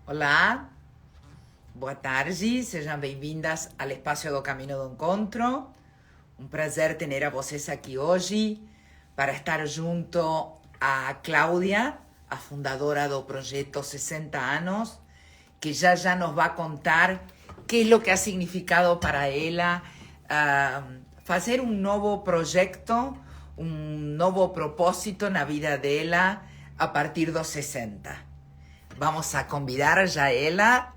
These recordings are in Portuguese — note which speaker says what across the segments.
Speaker 1: Olá, boa tarde, sejam bem-vindas ao Espaço do Caminho do Encontro. Um prazer ter a vocês aqui hoje para estar junto a Cláudia, a fundadora do projeto 60 anos, que já nos vai contar que é o que ha significado para ela fazer um novo projeto, um novo propósito na vida dela a partir dos 60. Vamos a convidar ya a ela.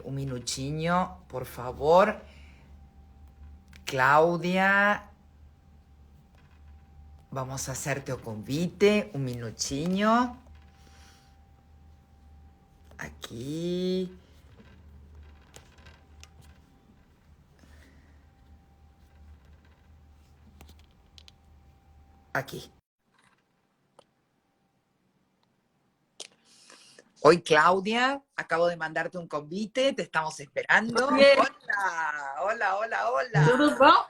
Speaker 1: Un minutinho, por favor. Cláudia, vamos a hacerte o convite. Un minutinho. Aqui. Aqui. Oi, Cláudia. Acabo de mandarte un convite. Te estamos esperando. Hola, hola, hola, hola.
Speaker 2: Tudo bom?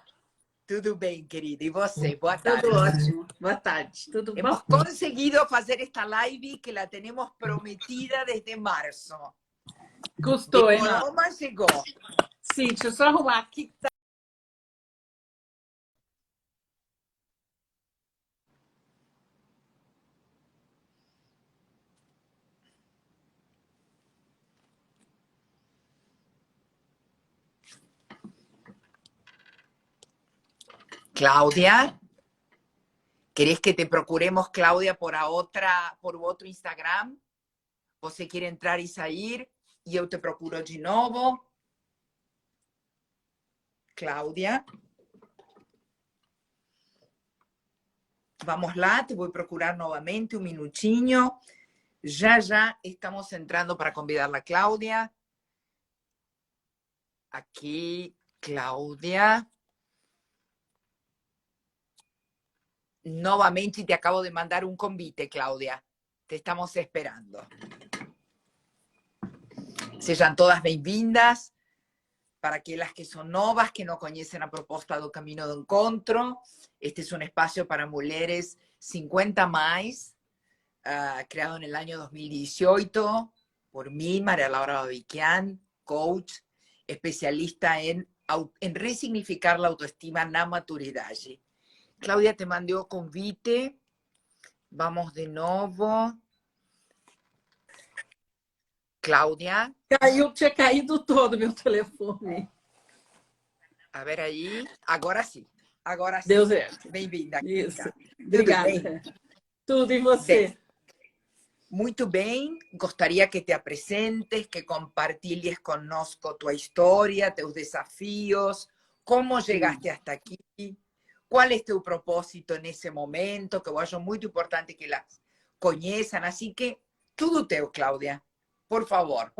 Speaker 1: Tudo bem, querida. E você? Boa tarde.
Speaker 2: Tudo ótimo. Boa tarde. Tudo bom?
Speaker 1: Hemos conseguido hacer esta live que la tenemos prometida desde marzo.
Speaker 2: Gostou, hein?
Speaker 1: Demorou, mas chegou.
Speaker 2: Sim, deixa eu só arrumar aqui.
Speaker 1: Cláudia, ¿querés que te procuremos, Cláudia, por outro Instagram? Você quer entrar e sair e eu te procuro de novo? Cláudia. Vamos lá, te vou procurar novamente, un minutinho. Ya estamos entrando para convidar a Cláudia. Aquí, Cláudia. Novamente te acabo de mandar un convite, Cláudia. Te estamos esperando. Sejam todas bem-vindas. Para aquelas que son novas, que no conocen a proposta do Caminho do Encontro, este es un espacio para mujeres 50 más, creado en el año 2018 por mí, María Laura Babiquian, coach, especialista en resignificar la autoestima na maturidade. Cláudia, te mandé o convite. Vamos de novo. Cláudia.
Speaker 2: Tinha caído todo meu telefone.
Speaker 1: A ver aí. Agora sim. Agora sim.
Speaker 2: Deu certo.
Speaker 1: Bem-vinda.
Speaker 2: Isso. Obrigada. Tudo e você?
Speaker 1: Bem. Muito bem. Gostaria que te apresentes, que compartilhes conosco tua história, teus desafios, como chegaste hasta aqui, qual é teu propósito nesse momento, que eu acho muito importante que las conheçam. Assim que, tudo teu, Cláudia. Por favor.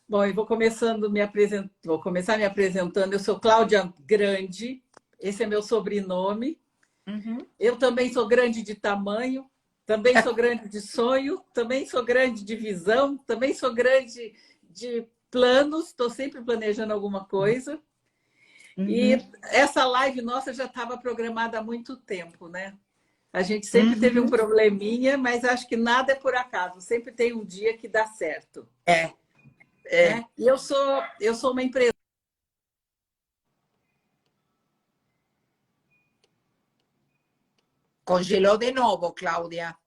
Speaker 2: Bom, eu vou começar me apresentando. Eu sou Cláudia Grande, esse é meu sobrenome.
Speaker 1: Uhum.
Speaker 2: Eu também sou grande de tamanho, também sou grande de sonho, também sou grande de visão, também sou grande de planos, estou sempre planejando alguma coisa. Uhum. E essa live nossa já estava programada há muito tempo, né? A gente sempre teve um probleminha, mas acho que nada é por acaso. Sempre tem um dia que dá certo.
Speaker 1: É.
Speaker 2: E eu sou uma empresa.
Speaker 1: Congelou de novo, Cláudia.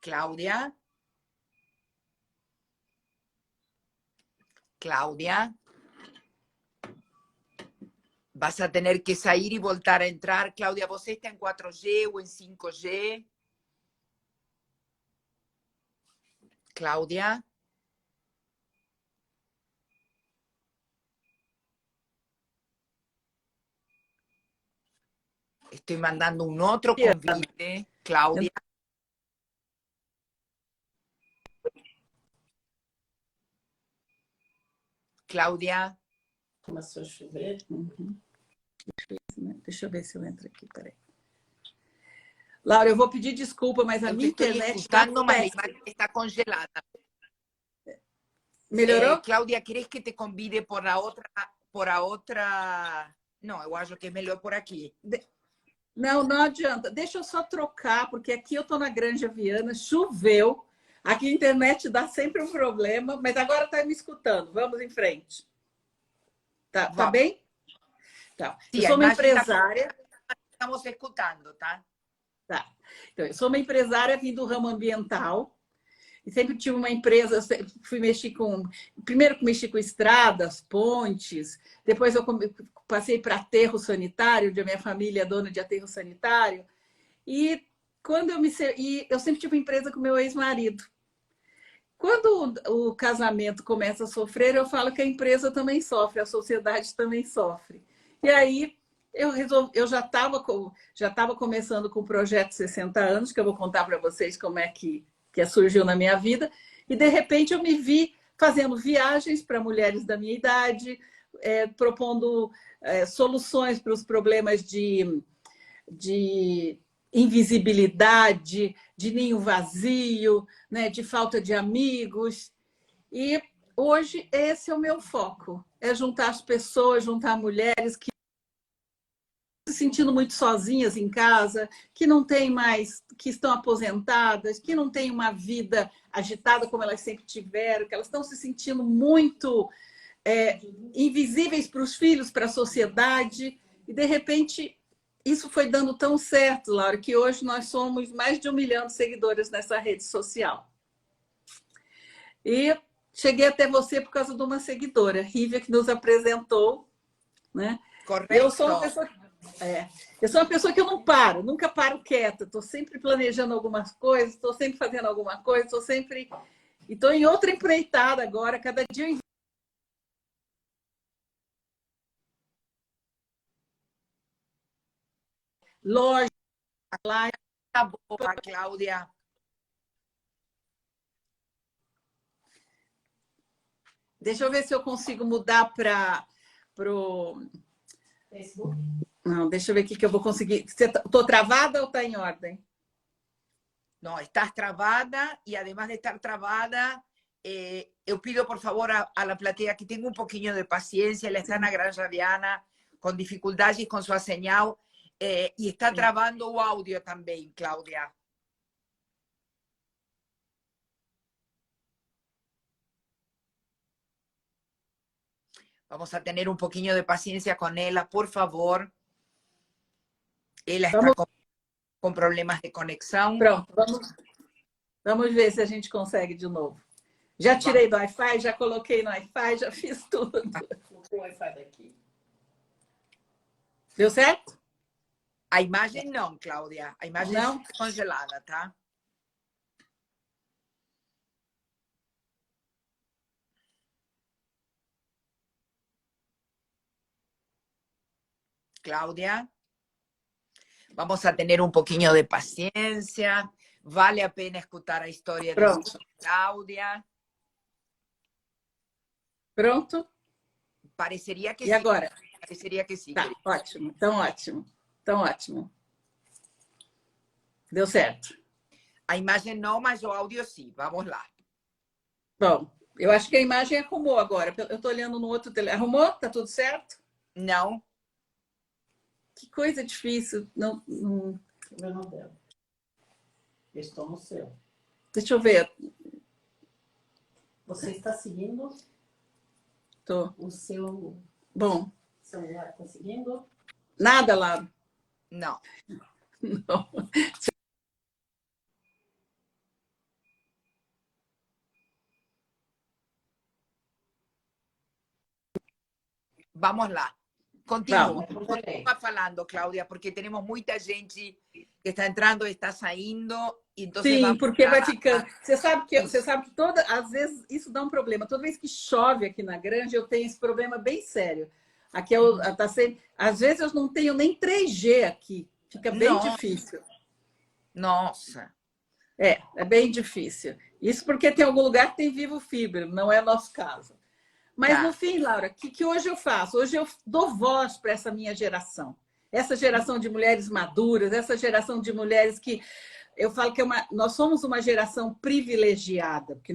Speaker 1: Cláudia. Cláudia. Vas a tener que sair e voltar a entrar. Cláudia, você está em 4G ou em 5G? Cláudia? Estoy mandando un otro convite. Cláudia? Cláudia?
Speaker 2: Começou a chover. Uhum. Deixa eu ver se eu entro aqui, peraí. Laura, eu vou pedir desculpa, mas a minha internet
Speaker 1: está congelada.
Speaker 2: Melhorou?
Speaker 1: Cláudia, ¿querés que te convide por a outra? Não, eu acho que é melhor por aqui.
Speaker 2: Não adianta. Deixa eu só trocar, porque aqui eu estou na Granja Viana, choveu. Aqui a internet dá sempre um problema, mas agora está me escutando. Vamos em frente. Tá bem? Tá.
Speaker 1: Sí,
Speaker 2: eu sou uma empresária.
Speaker 1: Estamos escutando, tá?
Speaker 2: Tá. Então, eu sou uma empresária vim do ramo ambiental. E sempre tive uma empresa, fui mexer com... Primeiro mexi com estradas, pontes, depois eu passei para aterro sanitário, onde a minha família é dona de aterro sanitário. E quando eu sempre tive uma empresa com meu ex-marido. Quando o casamento começa a sofrer, eu falo que a empresa também sofre, a sociedade também sofre. E aí eu já estava começando com o projeto 60 anos, que eu vou contar para vocês como é que surgiu na minha vida, e de repente eu me vi fazendo viagens para mulheres da minha idade, propondo soluções para os problemas de invisibilidade, de ninho vazio, né, de falta de amigos. E hoje esse é o meu foco, é juntar as pessoas, juntar mulheres que se sentindo muito sozinhas em casa, que não têm mais, que estão aposentadas, que não têm uma vida agitada como elas sempre tiveram, que elas estão se sentindo muito invisíveis para os filhos, para a sociedade. E, de repente, isso foi dando tão certo, Laura, que hoje nós somos mais de 1 milhão de seguidores nessa rede social. E cheguei até você por causa de uma seguidora, Rívia, que nos apresentou, né?
Speaker 1: Correto.
Speaker 2: Eu sou uma pessoa que eu não paro, nunca paro quieta. Estou sempre planejando algumas coisas, estou sempre fazendo alguma coisa, estou sempre... Estou em outra empreitada agora, cada dia eu... Loja, live...
Speaker 1: Tá boa, Cláudia.
Speaker 2: Deixa eu ver se eu consigo mudar para o Facebook. Não, deixa eu ver o que eu vou conseguir. Estou travada ou está em ordem?
Speaker 1: Não, estás travada e, además de estar travada, eu pido, por favor, a la platea que tenga un poquinho de paciencia. Ela está na Granja Viana com dificuldades com sua señal e está travando o áudio também, Cláudia. Vamos a tener un poquinho de paciencia con ella, por favor. Ela está com problemas de conexão.
Speaker 2: Pronto, vamos ver se a gente consegue de novo. Já tirei do Wi-Fi, já coloquei no Wi-Fi, já fiz tudo. Coloquei o Wi-Fi daqui. Deu certo?
Speaker 1: A imagem não, Cláudia. A imagem não está congelada, tá? Cláudia, vamos a tener un poquinho de paciencia. Vale a pena escutar a história de Cláudia.
Speaker 2: Pronto?
Speaker 1: Pareceria que
Speaker 2: sim. E agora?
Speaker 1: Pareceria que sim.
Speaker 2: Tá, ótimo. Então, ótimo. Então, ótimo. Deu certo.
Speaker 1: A imagem não, mas o áudio sim. Vamos lá.
Speaker 2: Bom, eu acho que a imagem arrumou agora. Eu estou olhando no outro telefone. Arrumou? Tá tudo certo?
Speaker 1: Não.
Speaker 2: Que coisa difícil. Não...
Speaker 3: O meu não deu. Estou no seu.
Speaker 2: Deixa eu ver.
Speaker 3: Você está seguindo?
Speaker 2: Tô.
Speaker 3: O seu
Speaker 2: Bom.
Speaker 3: celular está seguindo?
Speaker 2: Nada, Laura.
Speaker 1: Não.
Speaker 2: Não.
Speaker 1: Vamos lá. Continua.
Speaker 2: Vamos.
Speaker 1: Continua falando, Cláudia, porque temos muita gente que está entrando e está saindo. Então
Speaker 2: sim, porque vai ficando. Você sabe que às vezes isso dá um problema. Toda vez que chove aqui na Granja, eu tenho esse problema bem sério. Aqui às vezes eu não tenho nem 3G aqui. Fica bem difícil.
Speaker 1: Nossa.
Speaker 2: É bem difícil. Isso porque tem algum lugar que tem Vivo Fibra, não é nosso caso. Mas, no fim, Laura, o que hoje eu faço? Hoje eu dou voz para essa minha geração. Essa geração de mulheres maduras, essa geração de mulheres que... Eu falo que nós somos uma geração privilegiada, porque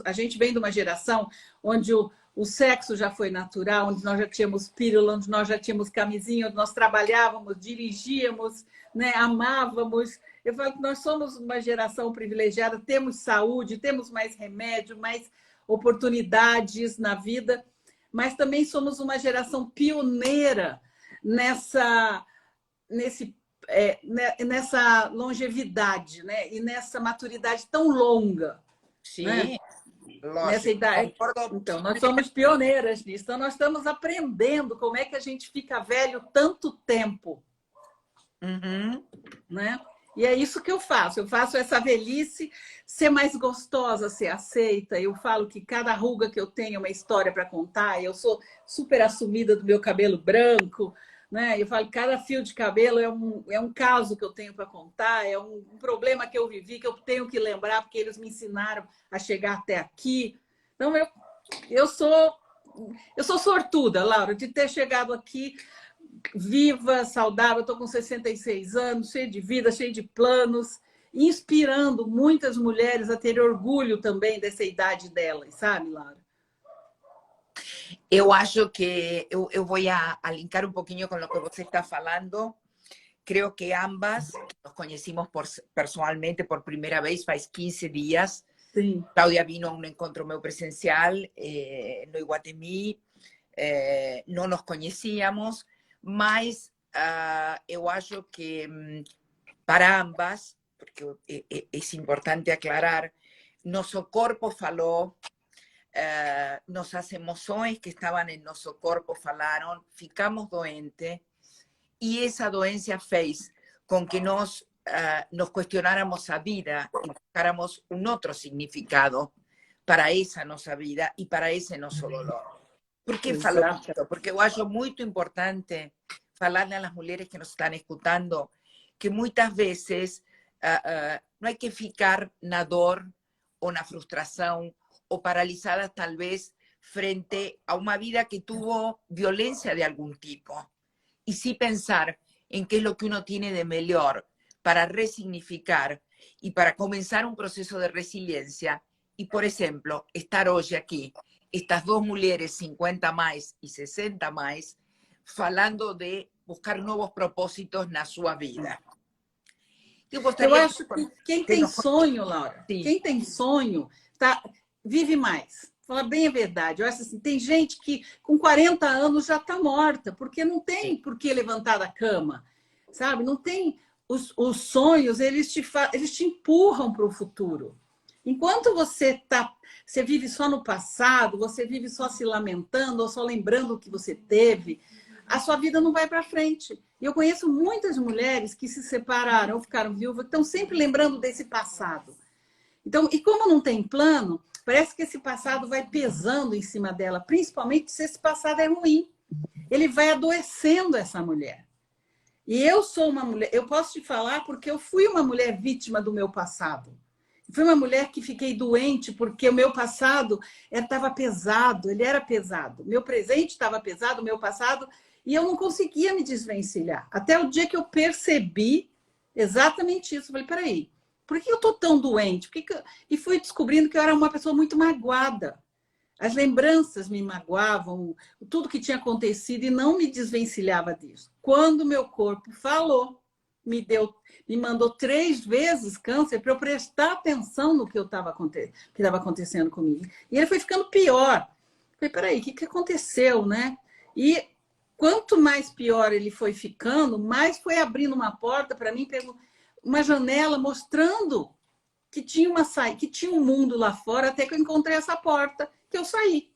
Speaker 2: a gente vem de uma geração onde o sexo já foi natural, onde nós já tínhamos pílula, onde nós já tínhamos camisinha, onde nós trabalhávamos, dirigíamos, né, amávamos. Eu falo que nós somos uma geração privilegiada, temos saúde, temos mais remédio, mais oportunidades na vida, mas também somos uma geração pioneira nessa longevidade, né? E nessa maturidade tão longa.
Speaker 1: Sí,
Speaker 2: né?
Speaker 1: lógico,
Speaker 2: Nessa idade.
Speaker 1: concordo.
Speaker 2: Então, nós somos pioneiras nisso. Então, nós estamos aprendendo como é que a gente fica velho tanto tempo.
Speaker 1: Uhum.
Speaker 2: Né? E é isso que eu faço. Eu faço essa velhice ser mais gostosa, ser aceita. Eu falo que cada ruga que eu tenho é uma história para contar. Eu sou super assumida do meu cabelo branco. Né? Eu falo que cada fio de cabelo é um caso que eu tenho para contar, é um problema que eu vivi, que eu tenho que lembrar, porque eles me ensinaram a chegar até aqui. Então, eu sou sortuda, Laura, de ter chegado aqui viva, saudável. Estou com 66 anos, cheia de vida, cheia de planos, inspirando muitas mulheres a ter orgulho também dessa idade delas, sabe, Laura?
Speaker 1: Eu acho que eu vou a linkar um pouquinho com o que você está falando. Creo que ambas nos conhecimos personalmente por primeira vez faz 15 dias.
Speaker 2: Sim.
Speaker 1: Cláudia vino a um encontro meu presencial no Iguatemi. Não nos conhecíamos, mas eu acho que para ambas, porque é importante aclarar, nosso corpo falou, nossas emoções que estavam em nosso corpo falaram, ficamos doentes, e essa doença fez com que nós nos questionáramos a vida e buscáramos um outro significado para essa nossa vida e para esse nosso dolor. Por que falo isso? Porque eu acho muito importante falar às mulheres que nos estão escutando que muitas vezes não há que ficar na dor ou na frustração ou paralisadas talvez frente a uma vida que tuvo violência de algum tipo. E sim pensar em que é o que uno tiene de melhor para resignificar e para começar um processo de resiliência. E, por exemplo, estar hoje aqui, estas duas mulheres, 50 mais e 60 mais, falando de buscar novos propósitos na sua vida.
Speaker 2: Eu acho que quem tem sonho, Laura, quem tem sonho, vive mais. Falar bem a verdade. Eu acho assim, tem gente que com 40 anos já está morta, porque não tem por que levantar da cama, sabe? Não tem os sonhos, eles te empurram para o futuro. Enquanto você vive só no passado, você vive só se lamentando ou só lembrando o que você teve, a sua vida não vai para frente. E eu conheço muitas mulheres que se separaram ou ficaram viúvas, que estão sempre lembrando desse passado. Então, e como não tem plano, parece que esse passado vai pesando em cima dela, principalmente se esse passado é ruim. Ele vai adoecendo essa mulher. E eu sou uma mulher, eu posso te falar porque eu fui uma mulher vítima do meu passado. Fui uma mulher que fiquei doente porque o meu passado estava pesado, ele era pesado. Meu presente estava pesado, o meu passado, e eu não conseguia me desvencilhar. Até o dia que eu percebi exatamente isso. Eu falei, peraí, por que eu estou tão doente? E fui descobrindo que eu era uma pessoa muito magoada. As lembranças me magoavam, tudo que tinha acontecido, e não me desvencilhava disso. Quando meu corpo falou, me mandou 3 vezes câncer para eu prestar atenção no que estava acontecendo comigo. E ele foi ficando pior. Eu falei, peraí, o que aconteceu, né? E quanto mais pior ele foi ficando, mais foi abrindo uma porta para mim, uma janela mostrando que tinha que tinha um mundo lá fora, até que eu encontrei essa porta, que eu saí.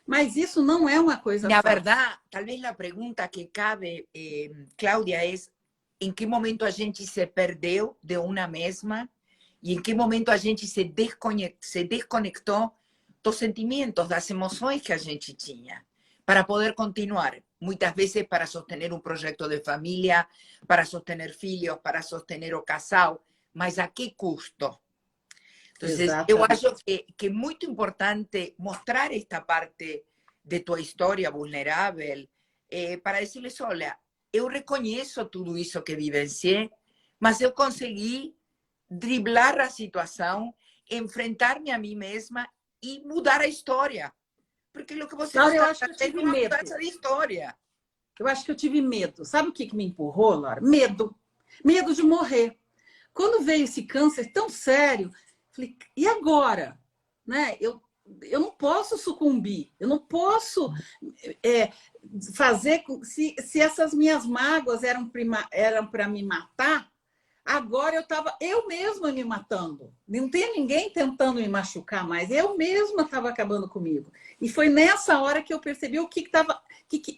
Speaker 2: Mas isso não é uma coisa
Speaker 1: fácil.
Speaker 2: Na
Speaker 1: verdade, talvez a pergunta que cabe, Cláudia, é em que momento a gente se perdeu de uma mesma e em que momento a gente se desconectou dos sentimentos, das emoções que a gente tinha, para poder continuar. Muitas vezes para sostener um projeto de família, para sostener filhos, para sostener o casal, mas a que custo? Então, eu acho que é muito importante mostrar esta parte de tua história vulnerável para dizer-lhes, olha, eu reconheço tudo isso que vivenciei, mas eu consegui driblar a situação, enfrentar-me a mim mesma e mudar a história. Porque o que você
Speaker 2: eu acho que eu tive medo.
Speaker 1: Mudança de história.
Speaker 2: Eu acho que eu tive medo. Sabe o que me empurrou, Laura? Medo. Medo de morrer. Quando veio esse câncer tão sério, falei, e agora? Né? Eu não posso sucumbir, eu não posso fazer... Se essas minhas mágoas eram para me matar, agora eu estava eu mesma me matando. Não tem ninguém tentando me machucar mais. Eu mesma estava acabando comigo. E foi nessa hora que eu percebi o que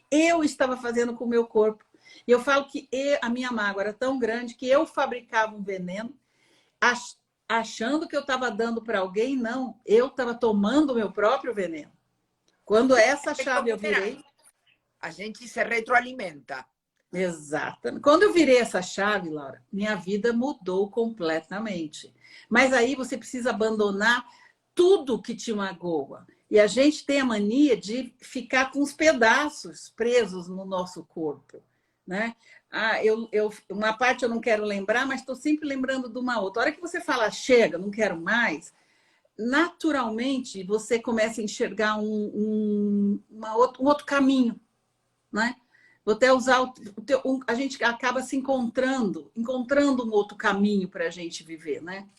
Speaker 2: eu estava fazendo com o meu corpo. E eu falo que a minha mágoa era tão grande que eu fabricava um veneno, achando que eu estava dando para alguém. Não, eu estava tomando o meu próprio veneno. Quando essa chave eu virei...
Speaker 1: A gente se retroalimenta.
Speaker 2: Exatamente. Quando eu virei essa chave, Laura, minha vida mudou completamente. Mas aí você precisa abandonar tudo que te magoa. E a gente tem a mania de ficar com os pedaços presos no nosso corpo, né? Uma parte eu não quero lembrar, mas estou sempre lembrando de uma outra. A hora que você fala, chega, não quero mais, naturalmente você começa a enxergar um outro caminho, né? Vou até usar a gente acaba se encontrando um outro caminho para a gente viver, né?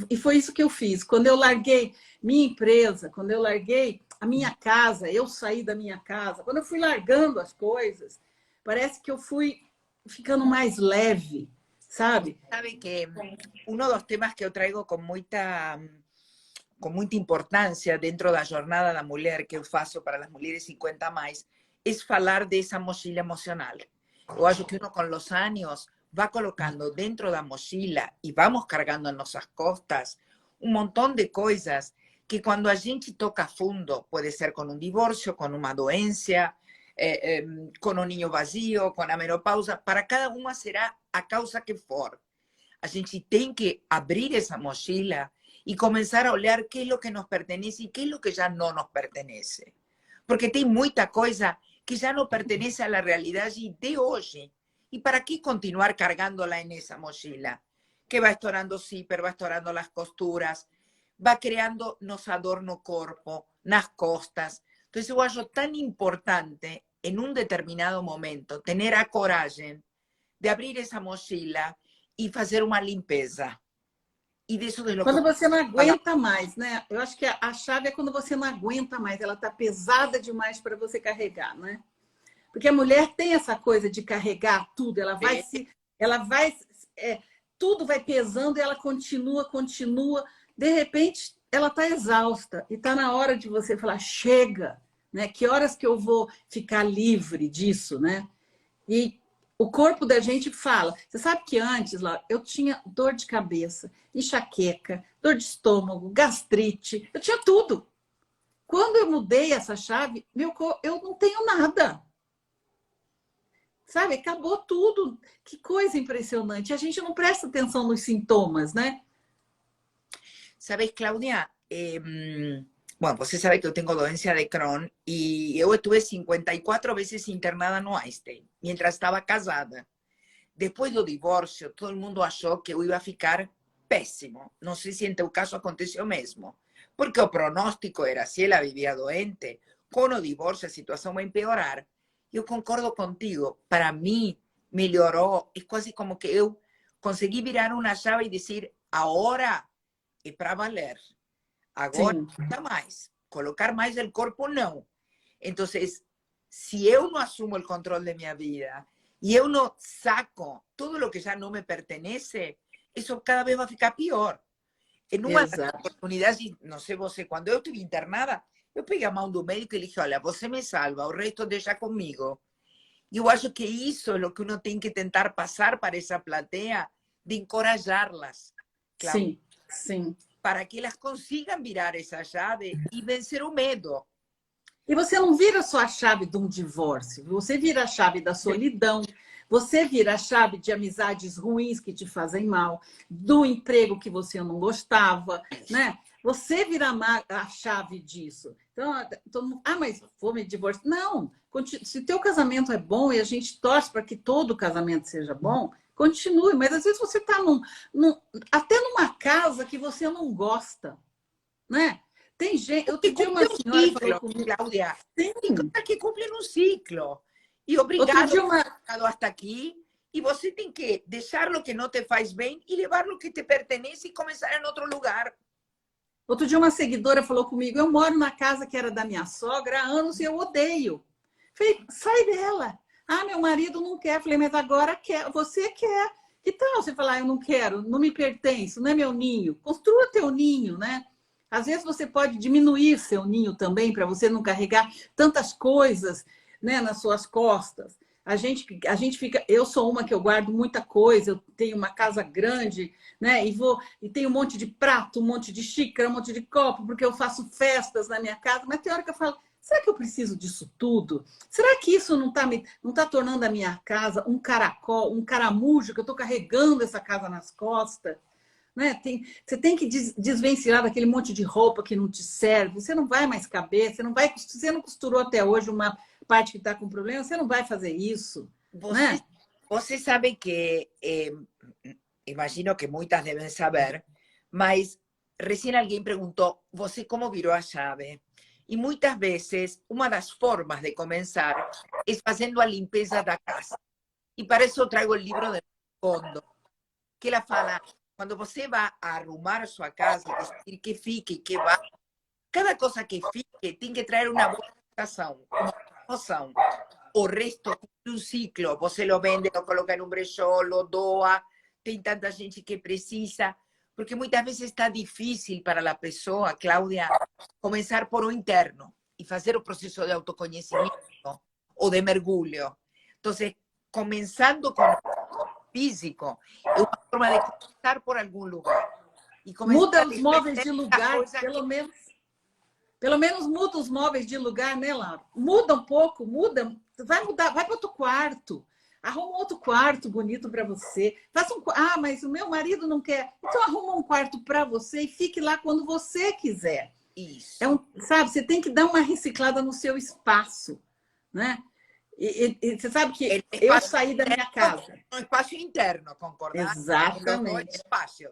Speaker 2: E foi isso que eu fiz. Quando eu larguei minha empresa, quando eu larguei a minha casa, eu saí da minha casa, quando eu fui largando as coisas, parece que eu fui ficando mais leve, sabe?
Speaker 1: Sabe que uno dos temas que eu traigo com muita importância dentro da jornada da mulher que eu faço para as mulheres 50 mais es falar de esa mochila emocional. Yo acho que uno con los años va colocando dentro de la mochila y vamos cargando en nuestras costas un montón de cosas que cuando a gente toca fundo, puede ser con un divorcio, con una doencia, con un niño vacío, con la menopausa, para cada una será a causa que for. A gente tem que abrir esa mochila y comenzar a olhar qué es lo que nos pertenece y qué es lo que ya no nos pertenece. Porque tem muita coisa que ya no pertenece a la realidad de hoy. ¿Y para qué continuar cargándola en esa mochila? Que va estourando zipper, va estourando las costuras, va creando nos adorno corpo, nas costas. Entonces yo acho tan importante en un determinado momento tener a coragem de abrir esa mochila y hacer una limpieza. E disso de
Speaker 2: quando você não aguenta mais, né? Eu acho que a chave é quando você não aguenta mais, ela tá pesada demais para você carregar, né? Porque a mulher tem essa coisa de carregar tudo, tudo vai pesando e ela continua. De repente, ela tá exausta e tá na hora de você falar, chega, né? Que horas que eu vou ficar livre disso, né? E o corpo da gente fala. Você sabe que antes, Laura, eu tinha dor de cabeça, enxaqueca, dor de estômago, gastrite, eu tinha tudo. Quando eu mudei essa chave, eu não tenho nada. Sabe? Acabou tudo. Que coisa impressionante. A gente não presta atenção nos sintomas, né?
Speaker 1: Sabes, Cláudia, bueno, você sabe que eu tenho doença de Crohn e eu estuve 54 vezes internada no Einstein, mientras estava casada. Depois do divórcio, todo mundo achou que eu ia ficar péssimo. Não sei se em teu caso aconteceu mesmo. Porque o pronóstico era, se ela vivia doente, com o divórcio a situação vai empeorar. Eu concordo contigo. Para mim, melhorou. É quase como que eu consegui virar uma chave e dizer, agora é para valer. Agora não dá mais. Colocar mais o corpo, não. Então, se eu não assumo o controle de minha vida e eu não saco tudo o que já não me pertenece, isso cada vez vai ficar pior. Em uma das oportunidades, não sei você, quando eu estive internada, eu peguei a mão do médico e ele disse, olha, você me salva, o resto deixa comigo. E eu acho que isso é o que uno tem que tentar passar para essa plateia, de encorajá-las. Claro,
Speaker 2: sim, sim.
Speaker 1: Para que elas consigam virar essa chave e vencer o medo.
Speaker 2: E você não vira só a chave de um divórcio, você vira a chave da solidão, você vira a chave de amizades ruins que te fazem mal, do emprego que você não gostava, né? Você vira a chave disso. Então, todo mundo, mas vou me divorciar. Não, se teu casamento é bom e a gente torce para que todo casamento seja bom, continue. Mas às vezes você está até numa casa que você não gosta, né? Tem gente... Eu tenho uma senhora falou comigo,
Speaker 1: Cláudia, tem coisas que cumprem um ciclo. E obrigado por ter ficado hasta aqui. E você tem que deixar o que não te faz bem e levar o que te pertence e começar em outro lugar.
Speaker 2: Outro dia uma seguidora falou comigo, eu moro na casa que era da minha sogra há anos e eu odeio. Falei, sai dela. Ah, meu marido não quer. Falei, mas agora quer, você quer. Que tal você falar, eu não quero, não me pertence, não é meu ninho? Construa teu ninho, né? Às vezes você pode diminuir seu ninho também para você não carregar tantas coisas, né, nas suas costas. A gente fica. Eu sou uma que eu guardo muita coisa, eu tenho uma casa grande, né? E tenho um monte de prato, um monte de xícara, um monte de copo, porque eu faço festas na minha casa, mas tem hora que eu falo, será que eu preciso disso tudo? Será que isso não tá tornando a minha casa um caracol, um caramujo, que eu estou carregando essa casa nas costas? Né? Você tem que desvencilhar daquele monte de roupa que não te serve. Você não vai mais caber, você não costurou até hoje uma parte que está com problema, você não vai fazer isso. Né?
Speaker 1: Você sabe que, imagino que muitas devem saber, mas recém alguém perguntou, você como virou a chave? E muitas vezes, uma das formas de começar é fazendo a limpeza da casa. E para isso eu trago o livro de Kondo, que ela fala, quando você vai arrumar sua casa, decidir que fique, que vá, cada coisa que fique tem que trazer uma boa sensação, uma emoção. O resto de um ciclo, você lo vende, lo coloca em um brechó, lo doa, tem tanta gente que precisa, porque muitas vezes está difícil para a pessoa, Cláudia, começar por o interno e fazer o processo de autoconhecimento ou de mergulho. Então, começando com o físico, é uma forma de começar por algum lugar. E
Speaker 2: muda os móveis de lugar, pelo menos muda os móveis de lugar, né, Laura? Muda um pouco, muda, vai mudar, vai para outro quarto. Arruma outro quarto bonito para você. Faça ah, mas o meu marido não quer. Então arruma um quarto para você e fique lá quando você quiser.
Speaker 1: Isso.
Speaker 2: Sabe, você tem que dar uma reciclada no seu espaço, né? E você sabe que eu saí da minha casa.
Speaker 1: Um espaço interno, concordar?
Speaker 2: Exatamente.
Speaker 1: Espaços.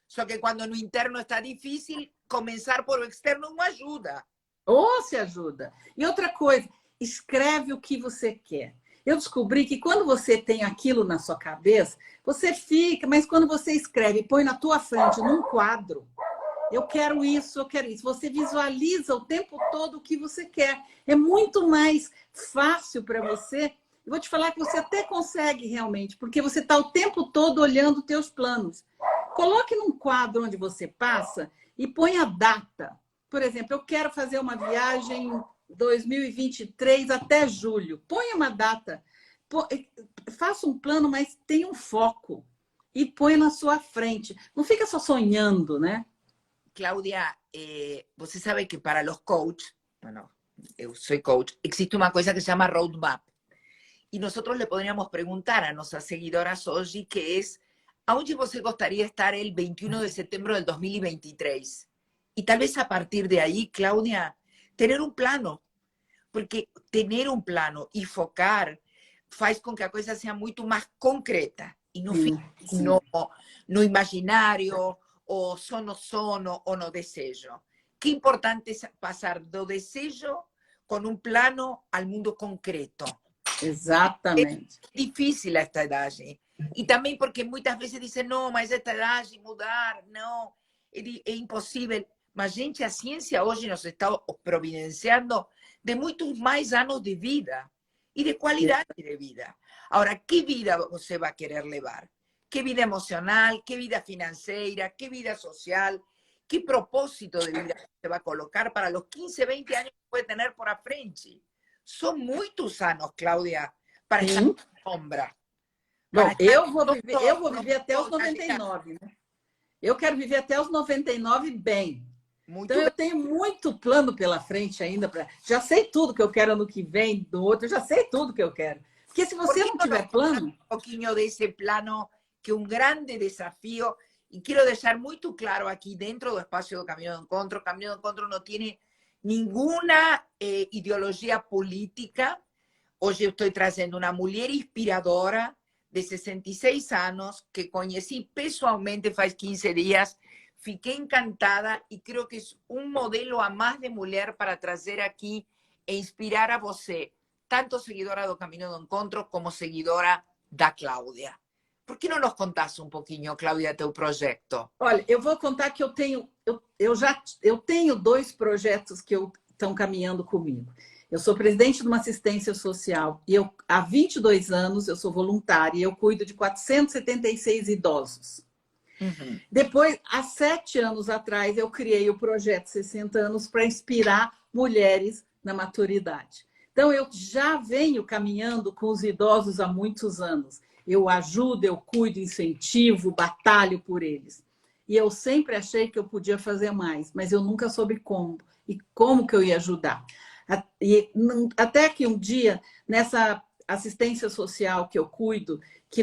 Speaker 1: Só que quando no interno está difícil, começar por o externo não ajuda.
Speaker 2: Ou se ajuda. E outra coisa, escreve o que você quer. Eu descobri que quando você tem aquilo na sua cabeça, você fica, mas quando você escreve e põe na tua frente, num quadro, eu quero isso, você visualiza o tempo todo o que você quer. É muito mais fácil para você. Eu vou te falar que você até consegue realmente, porque você está o tempo todo olhando os teus planos. Coloque num quadro onde você passa e põe a data. Por exemplo, eu quero fazer uma viagem 2023 até julho. Põe uma data. Faça um plano, mas tenha um foco. E põe na sua frente. Não fica só sonhando, né?
Speaker 1: Cláudia, você sabe que para os coaches, bueno, eu sou coach, existe uma coisa que se chama roadmap. E nós le poderíamos perguntar a nossas seguidoras hoje, que é, aonde você gostaria de estar el 21 de setembro del 2023? Y tal vez a partir de ahí, Claudia, tener un plano. Porque tener un plano y focar faz com que a coisa seja muito mais concreta. E não fique no imaginário, ou só no sono, ou no desejo. Que importante é passar do desejo com um plano ao mundo concreto.
Speaker 2: Exatamente.
Speaker 1: É difícil esta idade. E também porque muitas vezes dizem, não, mas esta idade mudar, não, é impossível. Mas, gente, a ciência hoje nos está providenciando de muitos mais anos de vida e de qualidade de vida. Agora, que vida você vai querer levar? Que vida emocional, que vida financeira, que vida social, que propósito de vida você vai colocar para os 15, 20 anos que pode ter por a frente? São muitos anos, Cláudia, para estar na sombra.
Speaker 2: Bom, eu vou viver até os 99, né? Eu quero viver até os 99 bem. Então, eu tenho muito plano pela frente ainda. Já sei tudo que eu quero ano que vem, do outro, eu já sei tudo que eu quero. Porque se você não tiver plano...
Speaker 1: Um pouquinho desse plano, que é um grande desafio, e quero deixar muito claro aqui dentro do espaço do Caminho do Encontro. O Caminho do Encontro não tem nenhuma ideologia política. Hoje eu estou trazendo uma mulher inspiradora de 66 anos, que conheci pessoalmente faz 15 dias. Fiquei encantada e creo que é um modelo a mais de mulher para trazer aqui e inspirar a você, tanto seguidora do Caminho do Encontro como seguidora da Cláudia. Por que não nos contasse um pouquinho, Cláudia, teu projeto?
Speaker 2: Olha, eu vou contar que eu tenho 2 projetos que estão caminhando comigo. Eu sou presidente de uma assistência social e há 22 anos eu sou voluntária e eu cuido de 476 idosos.
Speaker 1: Uhum.
Speaker 2: Depois, há 7 anos atrás, eu criei o projeto 60 anos para inspirar mulheres na maturidade. Então, eu já venho caminhando com os idosos há muitos anos. Eu ajudo, eu cuido, incentivo, batalho por eles. E eu sempre achei que eu podia fazer mais, mas eu nunca soube como. E como que eu ia ajudar? Até que um dia, nessa assistência social que eu cuido, que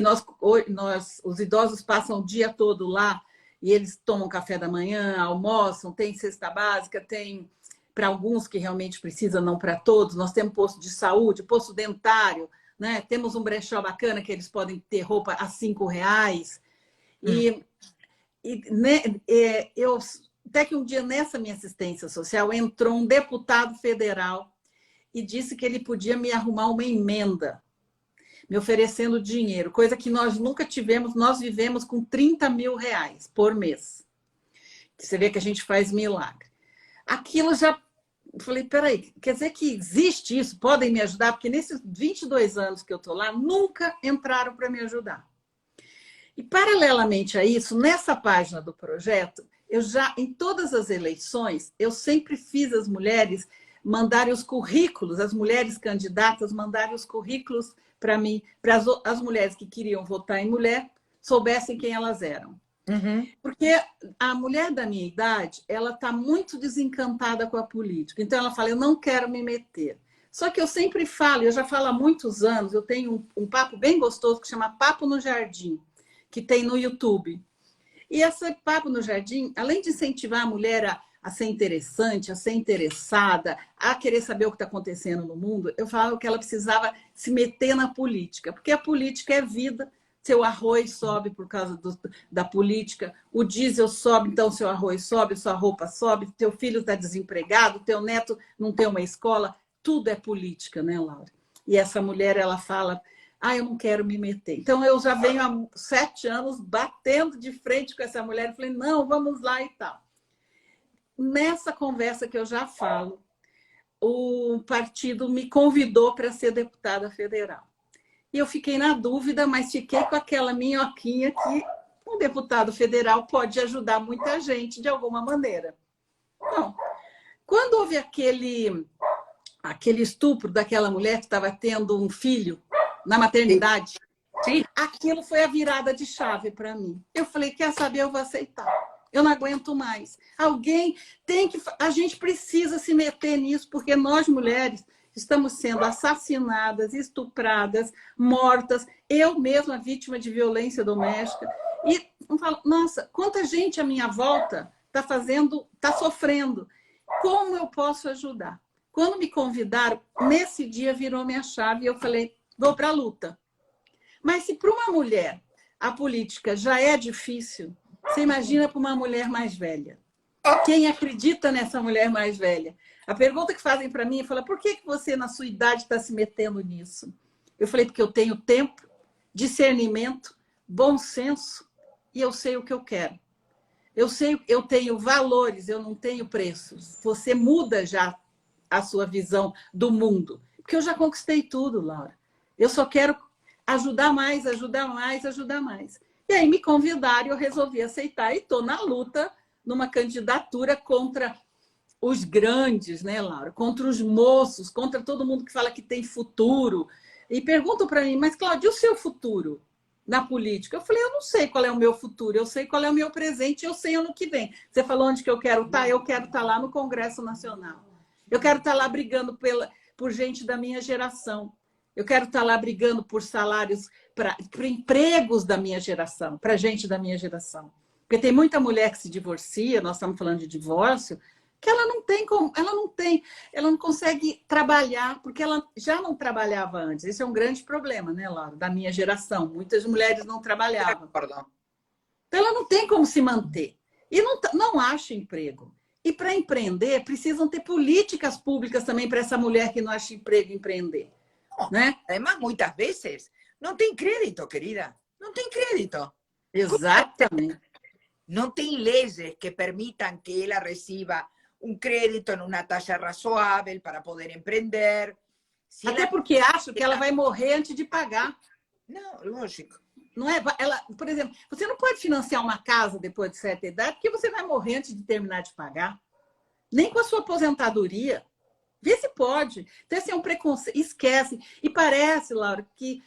Speaker 2: os idosos passam o dia todo lá, e eles tomam café da manhã, almoçam, tem cesta básica, tem para alguns que realmente precisam, não para todos. Nós temos posto de saúde, posto dentário, né? Temos um brechó bacana que eles podem ter roupa a R$5. Até que um dia, nessa minha assistência social, entrou um deputado federal e disse que ele podia me arrumar uma emenda, me oferecendo dinheiro, coisa que nós nunca tivemos. Nós vivemos com R$30 mil por mês. Você vê que a gente faz milagre. Aquilo já... Falei, peraí, quer dizer que existe isso? Podem me ajudar? Porque nesses 22 anos que eu estou lá, nunca entraram para me ajudar. E, paralelamente a isso, nessa página do projeto, em todas as eleições, eu sempre fiz as mulheres mandarem os currículos, as mulheres candidatas mandarem os currículos para mim, para as mulheres que queriam votar em mulher, soubessem quem elas eram.
Speaker 1: Uhum.
Speaker 2: Porque a mulher da minha idade, ela está muito desencantada com a política. Então, ela fala, eu não quero me meter. Só que eu sempre falo, eu já falo há muitos anos, eu tenho um papo bem gostoso que chama Papo no Jardim, que tem no YouTube. E esse Papo no Jardim, além de incentivar a mulher a ser interessante, a ser interessada, a querer saber o que está acontecendo no mundo, eu falo que ela precisava se meter na política, porque a política é vida. Seu arroz sobe por causa da política, o diesel sobe, então seu arroz sobe, sua roupa sobe, teu filho está desempregado, teu neto não tem uma escola, tudo é política, né, Laura? E essa mulher, ela fala, eu não quero me meter. Então, eu já venho há 7 anos batendo de frente com essa mulher, e falei, não, vamos lá e tal. Nessa conversa que eu já falo, o partido me convidou para ser deputada federal. E eu fiquei na dúvida, mas fiquei com aquela minhoquinha que um deputado federal pode ajudar muita gente de alguma maneira. Bom, quando houve aquele estupro daquela mulher que estava tendo um filho na maternidade,
Speaker 1: Sim.
Speaker 2: Aquilo foi a virada de chave para mim. Eu falei, quer saber, eu vou aceitar. Eu não aguento mais. Alguém tem que... A gente precisa se meter nisso, porque nós, mulheres, estamos sendo assassinadas, estupradas, mortas. Eu mesma, vítima de violência doméstica. E eu falo, nossa, quanta gente à minha volta está sofrendo. Como eu posso ajudar? Quando me convidaram, nesse dia virou minha chave e eu falei, vou para a luta. Mas se para uma mulher a política já é difícil, você imagina para uma mulher mais velha. Quem acredita nessa mulher mais velha? A pergunta que fazem para mim é, por que você, na sua idade, está se metendo nisso? Eu falei, porque eu tenho tempo, discernimento, bom senso e eu sei o que eu quero. Eu tenho valores, eu não tenho preços. Você muda já a sua visão do mundo. Porque eu já conquistei tudo, Laura. Eu só quero ajudar mais, ajudar mais, ajudar mais. E aí me convidaram e eu resolvi aceitar. E estou na luta, numa candidatura contra os grandes, né, Laura? Contra os moços, contra todo mundo que fala que tem futuro. E perguntam para mim, mas, Cláudia, e o seu futuro na política? Eu falei, eu não sei qual é o meu futuro, eu sei qual é o meu presente, eu sei ano que vem. Você falou onde que eu quero estar? Eu quero estar lá no Congresso Nacional. Eu quero estar lá brigando por gente da minha geração. Eu quero estar lá brigando por salários, por empregos da minha geração, para gente da minha geração. Porque tem muita mulher que se divorcia, nós estamos falando de divórcio, que ela não consegue trabalhar, porque ela já não trabalhava antes. Esse é um grande problema, né, Laura, da minha geração. Muitas mulheres não trabalhavam. Então, ela não tem como se manter. E não acha emprego. E para empreender, precisam ter políticas públicas também para essa mulher que não acha emprego empreender.
Speaker 1: No,
Speaker 2: né?
Speaker 1: Además, muchas veces Não tem crédito, querida. Não tem crédito.
Speaker 2: Exatamente.
Speaker 1: Não tem leis que permitam que ela receba um crédito em uma taxa razoável para poder empreender. Se
Speaker 2: Até
Speaker 1: ela...
Speaker 2: porque acho que ela vai morrer antes de pagar.
Speaker 1: Não, lógico.
Speaker 2: Não é? Ela, por exemplo, você não pode financiar uma casa depois de certa idade, porque você vai morrer antes de terminar de pagar. Nem com a sua aposentadoria. Vê se pode. Então, esse é um preconceito. Esquece. E parece, Laura, que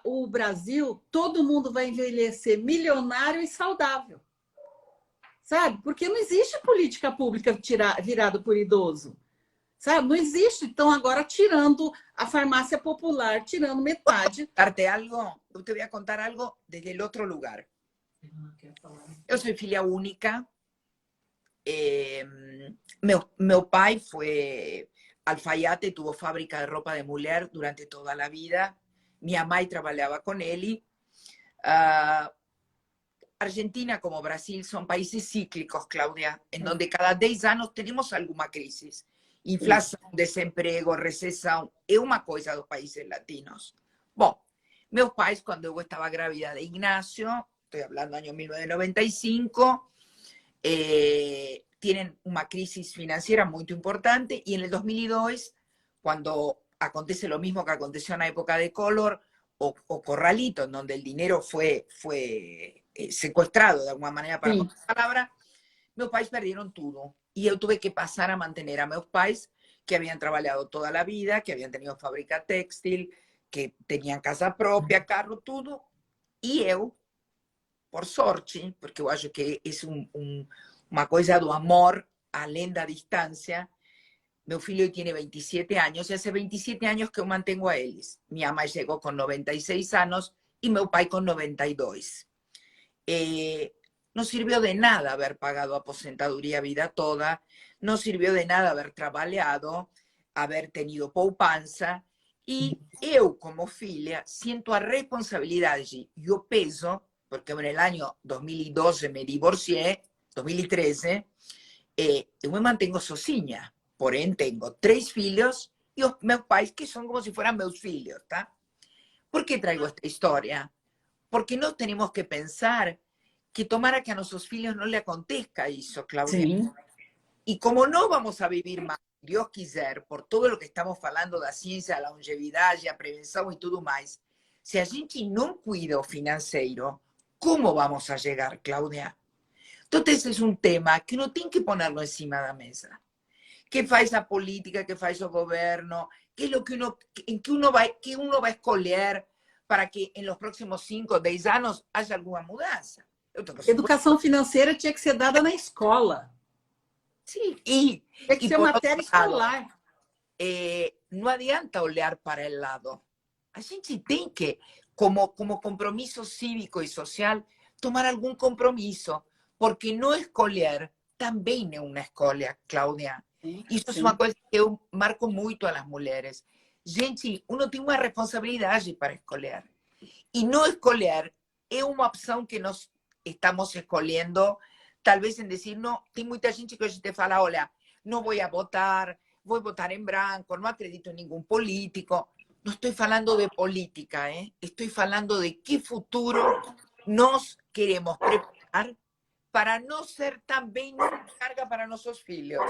Speaker 2: o Brasil, todo mundo vai envelhecer milionário e saudável. Sabe? Porque não existe política pública virada por idoso. Sabe? Não existe. Então, agora, tirando a farmácia popular, tirando metade.
Speaker 1: Eu te voy a contar algo desde el otro lugar. Eu sou filha única. Meu pai foi alfaiate, tuvo fábrica de roupa de mulher durante toda a vida. Minha mãe trabalhava com ele. Argentina como Brasil son países cíclicos, Claudia, en donde cada 10 anos tenemos alguma crise. Inflação, desemprego, recessão, é uma coisa dos países latinos. Bom, meus pais, quando eu estava grávida de Ignacio, estou falando do ano 1995, tienen una crisis financiera muy importante y en el 2002, cuando acontece lo mismo que aconteció en la época de Collor o Corralito, en donde el dinero fue secuestrado de alguna manera para poner palabra, meus pais perdieron todo. Y yo tuve que pasar a mantener a meus pais que habían trabajado toda la vida, que habían tenido fábrica textil, que tenían casa propia, carro, todo. Y yo, por sorte, porque eu acho que é uma coisa do amor além da distância, meu filho tem 27 anos, e hace 27 anos que eu mantengo a eles. Minha mãe chegou com 96 anos e meu pai com 92. No sirvió de nada haber pagado aposentadoria a vida toda, no sirvió de nada haber trabajado, haber tenido poupança, e eu, como filha, sinto a responsabilidade e o peso, porque en el año 2012 me divorcié, 2013, eu me mantengo sozinha, porém tengo 3 filhos e os meus pais que são como se fueran meus filhos, tá? Por que traigo esta história? Porque nós temos que pensar que tomara que a nossos filhos não lhe aconteça isso, Claudia.
Speaker 2: Sim.
Speaker 1: E como não vamos a vivir mais, Deus quiser, por todo o que estamos falando da ciência, da longevidade, a prevenção e tudo mais, se a gente não cuida o financeiro, como vamos a chegar, Claudia? Então, esse é um tema que não tem que ponerlo em cima da mesa. Que faz a política, que faz o governo, que é o que uno vai escolher para que em los próximos 5 ou 10 anos haja alguma mudança.
Speaker 2: Educação financeira tinha que ser dada na escola.
Speaker 1: Sim,
Speaker 2: tinha que ser matéria escolar.
Speaker 1: Não adianta olhar para o lado. A gente tem que, como compromisso cívico e social, tomar algum compromisso, porque não escolher também é uma escolha, Cláudia. Isso é uma coisa que eu marco muito às mulheres. Gente, uno tem uma responsabilidade para escolher. E não escolher é uma opção que nós estamos escolhendo, talvez em dizer, não, tem muita gente que hoje te fala, olha, não vou votar em branco, não acredito em nenhum político. Não estou falando de política, estou falando de que futuro nós queremos preparar para não ser também uma carga para nossos filhos.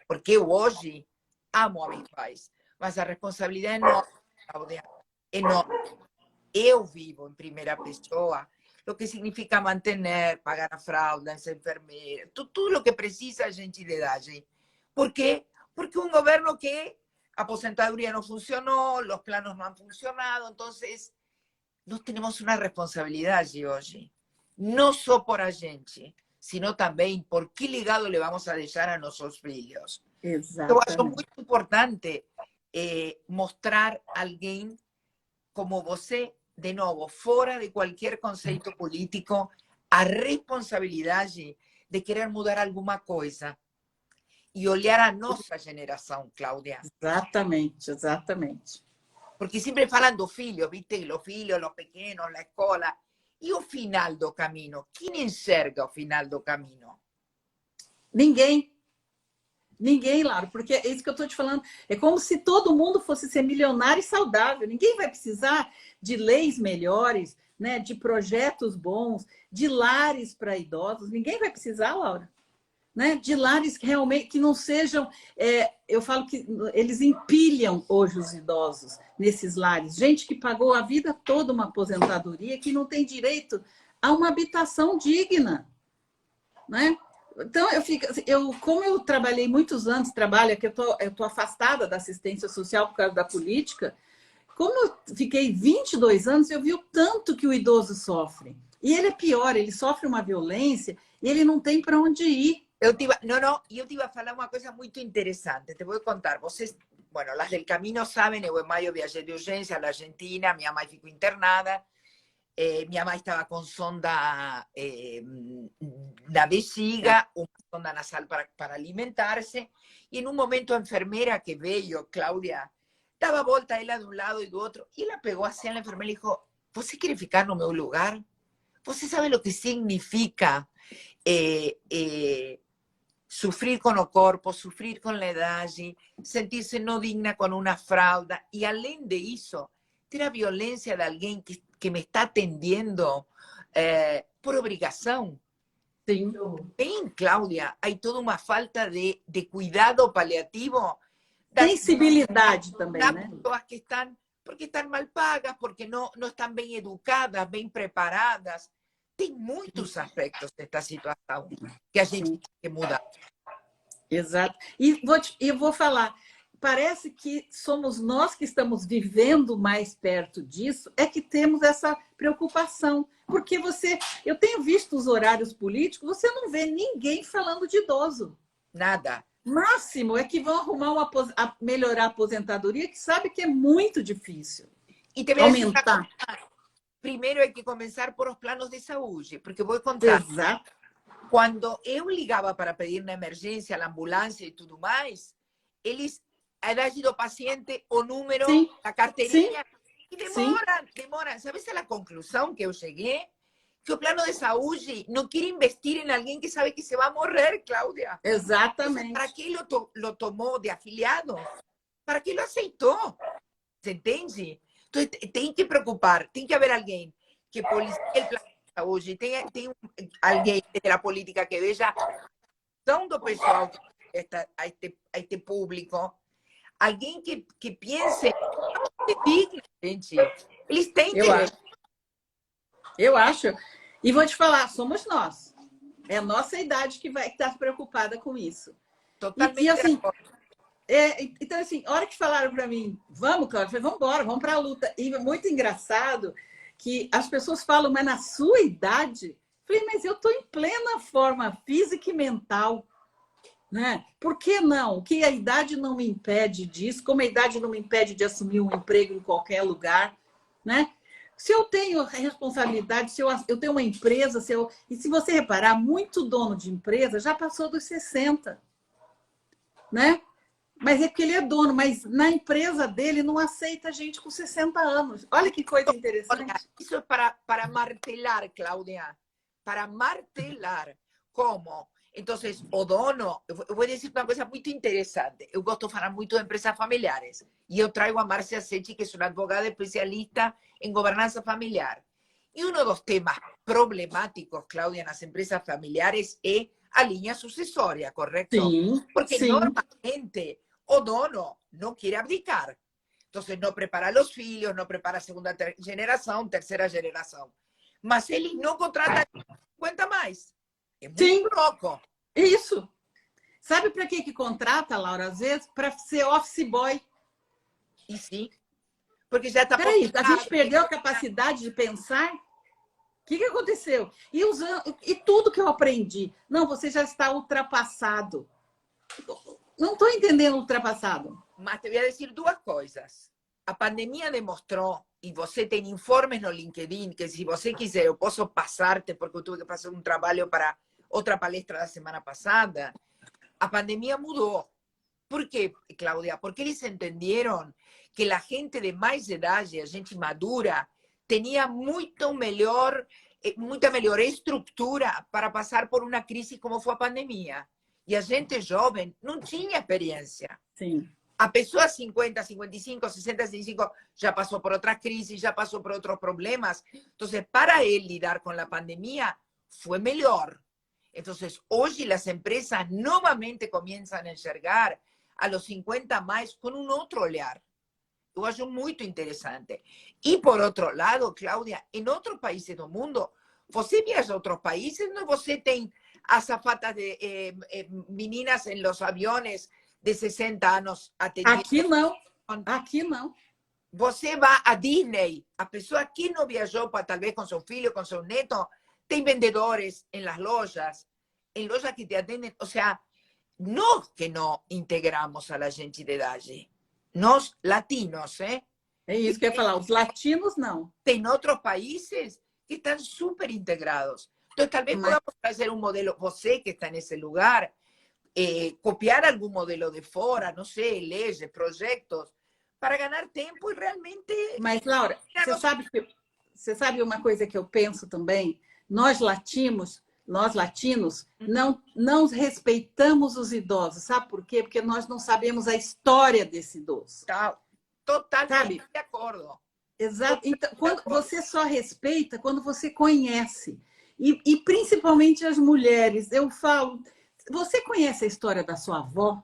Speaker 1: Porque eu hoje amo a meus pais, mas a responsabilidade é nossa, Cláudia, é enorme. Eu vivo em primeira pessoa o que significa mantener, pagar a fralda, ser enfermeira, tudo o que precisa a gente de dar. Por quê? Porque um governo que a aposentadoria não funcionou, os planos não han funcionado, então nós temos uma responsabilidade hoje, não só por a gente, sino também por que legado le vamos a deixar a nossos filhos.
Speaker 2: Exatamente.
Speaker 1: Eu acho muito importante mostrar alguém como você, de novo, fora de qualquer conceito político, a responsabilidade de querer mudar alguma coisa e olhar a nossa geração, Cláudia.
Speaker 2: Exatamente, exatamente.
Speaker 1: Porque sempre falam dos filhos, viste? Os filhos, os pequenos, a escola. E o final do caminho? Quem enxerga o final do caminho?
Speaker 2: Ninguém. Ninguém, Laura, porque é isso que eu estou te falando. É como se todo mundo fosse ser milionário e saudável. Ninguém vai precisar de leis melhores, né? De projetos bons, de lares para idosos. Ninguém vai precisar, Laura. Né? De lares que realmente que não sejam. Eu falo que eles empilham hoje os idosos nesses lares. Gente que pagou a vida toda uma aposentadoria, que não tem direito a uma habitação digna. Né? Então, como eu trabalhei muitos anos, trabalho que eu tô afastada da assistência social por causa da política, como eu fiquei 22 anos, eu vi o tanto que o idoso sofre. E ele é pior, ele sofre uma violência e ele não tem para onde ir.
Speaker 1: Eu te iba a falar uma coisa muito interessante. Te vou contar. Vocês, bueno, las del Camino sabem, eu em maio viajei de urgência à Argentina, minha mãe ficou internada. Minha mãe estava com sonda na bexiga, uma sonda nasal para alimentar-se, e em um momento a enfermeira que veio, Cláudia, dava volta ela de um lado e do outro, e ela pegou assim a enfermeira e disse: "Você quer ficar no meu lugar? Você sabe o que significa sufrir com o corpo, sufrir com a idade, sentir-se não digna com uma fralda, e além disso, ter a violência de alguém que me está atendendo por obrigação."
Speaker 2: Sim.
Speaker 1: Bem, Cláudia, há toda uma falta de cuidado paliativo.
Speaker 2: Sensibilidade também,
Speaker 1: das
Speaker 2: né?
Speaker 1: pessoas que estão, porque estão mal pagas, porque não estão bem educadas, bem preparadas. Tem muitos aspectos desta situação que a gente tem que mudar.
Speaker 2: Exato. E eu vou falar, parece que somos nós que estamos vivendo mais perto disso, é que temos essa preocupação. Porque eu tenho visto os horários políticos, você não vê ninguém falando de idoso.
Speaker 1: Nada.
Speaker 2: Máximo é que vão arrumar melhorar a aposentadoria, que sabe que é muito difícil.
Speaker 1: E te aumentar. Primeiro hay que começar por os planos de saúde, porque vou contar.
Speaker 2: Exato.
Speaker 1: Quando eu ligava para pedir na emergência, a ambulância e tudo mais, eles, a idade do paciente, o número,
Speaker 2: sim,
Speaker 1: a carteirinha,
Speaker 2: sim,
Speaker 1: e demoram. Sabes a conclusão que eu cheguei? Que o plano de saúde não quer investir em alguém que sabe que se vai morrer, Cláudia.
Speaker 2: Exatamente.
Speaker 1: Para que lo tomou de afiliado? Para que lo aceitou? Você entende? Então, tem que preocupar, tem que haver alguém que policie o plano de saúde, tem alguém da política que veja a ação do pessoal a este público, alguém que pense que diga, gente. Eles têm direito.
Speaker 2: Eu acho. E vou te falar, somos nós. É a nossa idade que vai estar preocupada com isso.
Speaker 1: Totalmente.
Speaker 2: E assim, então, assim, a hora que falaram para mim, vamos, Cláudia, eu falei, vamos embora, vamos para a luta. E é muito engraçado que as pessoas falam, mas na sua idade? Eu falei, mas eu estou em plena forma física e mental. Né? Por que não? Que a idade não me impede disso, como a idade não me impede de assumir um emprego em qualquer lugar. Né? Se eu tenho responsabilidade, se eu tenho uma empresa, e se você reparar, muito dono de empresa já passou dos 60. Né? Mas é porque ele é dono, mas na empresa dele não aceita gente com 60 anos. Olha que coisa interessante.
Speaker 1: Isso é para martelar, Cláudia. Para martelar. Como? Então, o dono... Eu vou dizer uma coisa muito interessante. Eu gosto de falar muito de empresas familiares. E eu trago a Márcia Sechi, que é uma advogada especialista em governança familiar. E um dos temas problemáticos, Cláudia, nas empresas familiares é a linha sucessória, correto?
Speaker 2: Sim,
Speaker 1: porque
Speaker 2: sim.
Speaker 1: normalmente o dono não quer abdicar. Então, não prepara os filhos, não prepara a segunda geração, terceira geração. Mas eles não contratam 50 mais. É muito louco.
Speaker 2: Isso. Sabe para que contrata, Laura? Às vezes, para ser office boy.
Speaker 1: E sim. Porque já está...
Speaker 2: Peraí, a gente perdeu a capacidade de pensar? O que aconteceu? E tudo que eu aprendi. Não, você já está ultrapassado. Não estou entendendo ultrapassado.
Speaker 1: Mas te vou dizer duas coisas. A pandemia demonstrou, e você tem informes no LinkedIn, que se você quiser, eu posso passar-te, porque eu tive que fazer um trabalho para outra palestra da semana passada. A pandemia mudou. Por quê, Cláudia? Porque eles entenderam que a gente de mais idade, a gente madura, tinha muita melhor estrutura para passar por uma crise como foi a pandemia. E a gente jovem não tinha experiência.
Speaker 2: Sim.
Speaker 1: A pessoa 50, 55, 60, 65 já passou por outras crises, já passou por outros problemas. Então, para ele lidar com a pandemia, foi melhor. Então, hoje as empresas novamente começam a enxergar a los 50 mais com um outro olhar. Eu acho muito interessante. E, por outro lado, Cláudia, em outros países do mundo, você viaja a outros países, não você tem azafatas de meninas em los aviones de 60 anos atendiendo.
Speaker 2: Aqui não. Aqui não.
Speaker 1: Você vai a Disney, a pessoa que não viajou para talvez com seu filho, com seu neto, tem vendedores em las lojas, em lojas que te atendem. Ou seja, nós que não integramos a la gente de idade. Nós, latinos,
Speaker 2: É isso que eu ia falar. Os latinos, não.
Speaker 1: Tem outros países que estão super integrados. Então, talvez podamos fazer um modelo, você que está nesse lugar, copiar algum modelo de fora, não sei, leis, projetos, para ganhar tempo e realmente...
Speaker 2: Mas, Laura, você sabe uma coisa que eu penso também? Nós latinos, não respeitamos os idosos. Sabe por quê? Porque nós não sabemos a história desse idoso.
Speaker 1: Totalmente de acordo.
Speaker 2: Exato. Então, você só respeita quando você conhece. E principalmente as mulheres. Eu falo, você conhece a história da sua avó?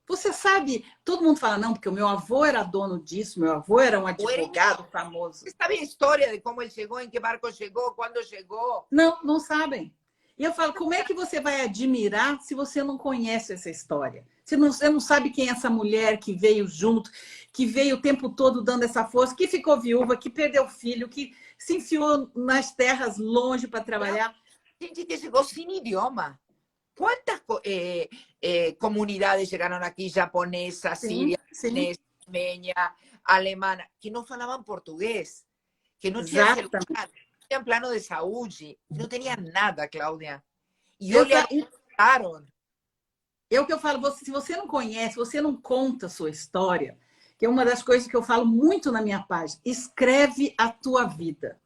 Speaker 2: Você sabe, todo mundo fala, não, porque o meu avô era dono disso, meu avô era um advogado famoso.
Speaker 1: Você sabe a história de como ele chegou, em que barco chegou, quando chegou?
Speaker 2: Não, não sabem. E eu falo, como é que você vai admirar se você não conhece essa história? Você não sabe quem é essa mulher que veio junto, que veio o tempo todo dando essa força, que ficou viúva, que perdeu filho, que se enfiou nas terras longe para trabalhar.
Speaker 1: Gente que chegou sem idioma. Quantas comunidades chegaram aqui, japonesa, síria, chinesa, armênia, alemã, que não falavam português, que não tinham celular, não tinham plano de saúde, não tinham nada, Cláudia. E olharam.
Speaker 2: É o que eu falo, se você não conhece, você não conta a sua história, que é uma das coisas que eu falo muito na minha página, escreve a tua vida.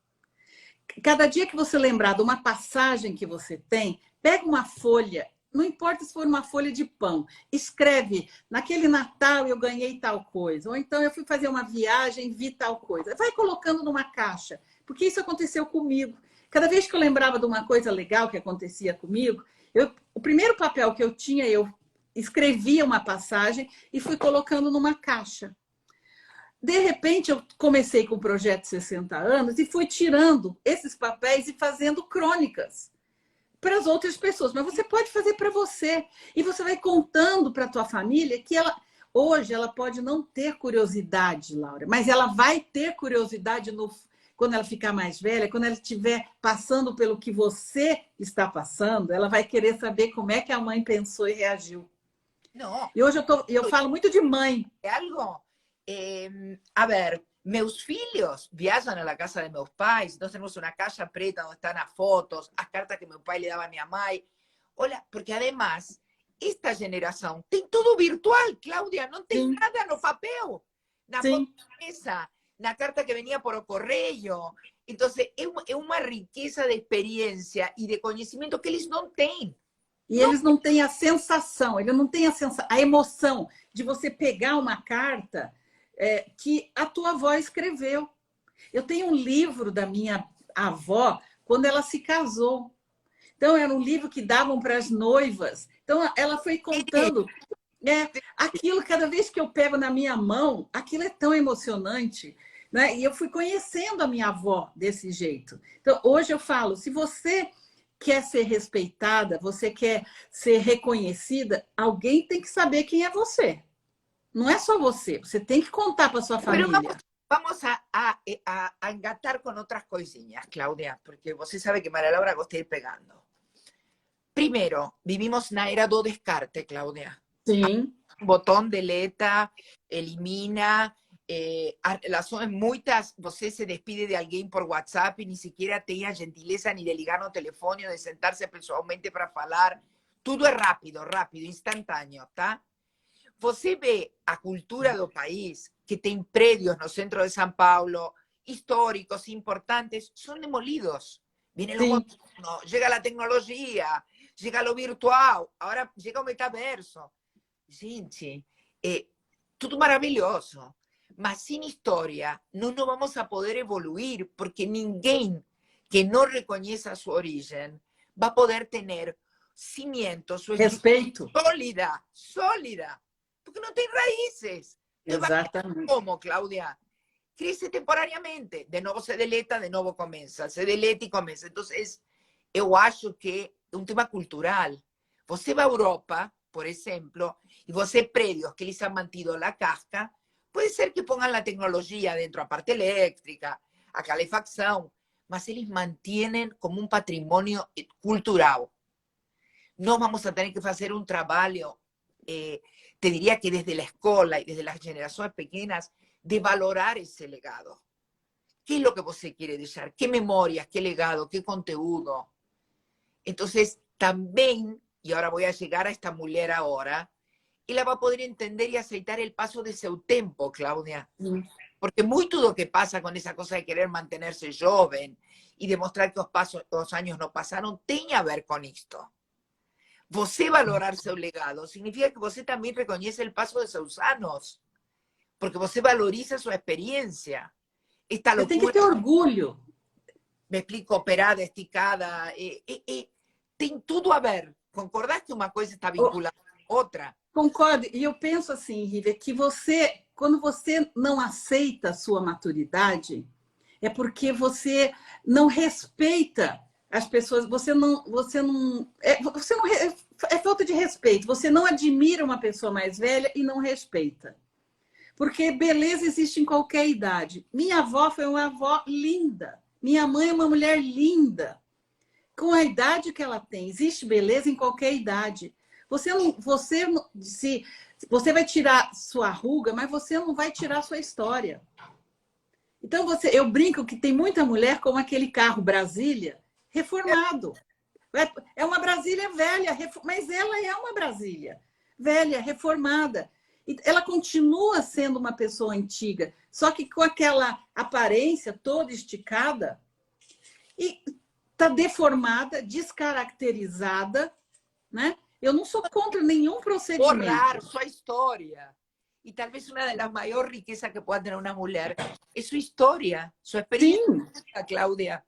Speaker 2: Cada dia que você lembrar de uma passagem que você tem, pega uma folha, não importa se for uma folha de pão, escreve, naquele Natal eu ganhei tal coisa, ou então eu fui fazer uma viagem, vi tal coisa. Vai colocando numa caixa, porque isso aconteceu comigo. Cada vez que eu lembrava de uma coisa legal que acontecia comigo, o primeiro papel que eu tinha, eu escrevia uma passagem e fui colocando numa caixa. De repente, eu comecei com o projeto 60 anos e fui tirando esses papéis e fazendo crônicas para as outras pessoas. Mas você pode fazer para você. E você vai contando para a tua família que hoje ela pode não ter curiosidade, Laura, mas ela vai ter curiosidade quando ela ficar mais velha, quando ela estiver passando pelo que você está passando, ela vai querer saber como é que a mãe pensou e reagiu.
Speaker 1: Não.
Speaker 2: E hoje eu falo muito de mãe.
Speaker 1: É algo... a ver, meus filhos viajam à casa de meus pais, nós temos uma caixa preta onde estão as fotos, as cartas que meu pai lhe dava a minha mãe. Olha, porque además, esta geração tem tudo virtual, Cláudia, não tem nada no papel, na mesa, na carta que venia por o correio. Então, é uma riqueza de experiência e de conhecimento que eles não têm.
Speaker 2: E eles não têm a sensação, ele não tem a emoção de você pegar uma carta que a tua avó escreveu. Eu tenho um livro da minha avó quando ela se casou. Então, era um livro que davam para as noivas. Então, ela foi contando aquilo, cada vez que eu pego na minha mão, aquilo é tão emocionante. Né? E eu fui conhecendo a minha avó desse jeito. Então, hoje eu falo, se você quer ser respeitada, você quer ser reconhecida, alguém tem que saber quem é você. Não é só você, você tem que contar para sua família.
Speaker 1: Vamos a engatar com outras coisinhas, Cláudia, porque você sabe que Maria Laura gosta de ir pegando. Primeiro, vivimos na era do descarte, Cláudia.
Speaker 2: Sim.
Speaker 1: Botão deleta, elimina. Muitas, você se despide de alguém por WhatsApp e nem sequer tem a gentileza nem de ligar no telefone ou de sentar-se pessoalmente para falar. Tudo é rápido, instantâneo, tá? Você vê a cultura do país, que tem prédios no centro de São Paulo, históricos, importantes, são demolidos. Viene o governo, chega a tecnologia, chega lo virtual, agora chega o metaverso. Gente, é tudo maravilhoso. Mas sem história, nós não vamos a poder evoluir, porque ninguém que não reconheça a sua origem vai poder ter cimientos, sua
Speaker 2: Respeito.
Speaker 1: sólida, sólida, porque não tem raízes.
Speaker 2: Exatamente.
Speaker 1: Como, Cláudia? Cresce temporariamente, de novo se deleta, de novo começa, se deleta e começa. Então, eu acho que é um tema cultural. Você vai à Europa, por exemplo, e você prédios que eles han mantido la casca, pode ser que pongan a tecnologia dentro, a parte elétrica, a calefacção, mas eles mantêm como um patrimônio cultural. Nós vamos a ter que fazer um trabalho, te diria que desde a escola e desde as gerações pequenas, de valorar esse legado. ¿Qué es lo que você quiere dejar? ¿Qué memorias? ¿Qué legado? ¿Qué conteúdo? Entonces, también, y ahora voy a llegar a esta mujer ahora, ela vai poder entender e aceitar o passo de seu tempo, Cláudia. Porque muito do que passa com essa coisa de querer manter-se jovem e demonstrar que os anos não passaram tem a ver com isto. Você valorar seu legado significa que você também reconhece o passo de seus anos, porque você valoriza sua experiência. Esta
Speaker 2: Você tem que ter orgulho.
Speaker 1: Me explico, operada, esticada, tem tudo a ver. Concordar que uma coisa está vinculada à outra?
Speaker 2: Concordo. E eu penso assim, Rívia, que quando você não aceita a sua maturidade, é porque você não respeita as pessoas, é falta de respeito. Você não admira uma pessoa mais velha e não respeita. Porque beleza existe em qualquer idade. Minha avó foi uma avó linda. Minha mãe é uma mulher linda. Com a idade que ela tem, existe beleza em qualquer idade. Você vai tirar sua ruga, mas você não vai tirar sua história. Então, eu brinco que tem muita mulher com aquele carro Brasília reformado. É uma Brasília velha, mas ela é uma Brasília velha, reformada. Ela continua sendo uma pessoa antiga, só que com aquela aparência toda esticada e está deformada, descaracterizada, né? Eu não sou contra nenhum procedimento.
Speaker 1: Borrar sua história. E talvez uma das maiores riquezas que pode ter uma mulher é sua história, sua experiência, sim. Cláudia.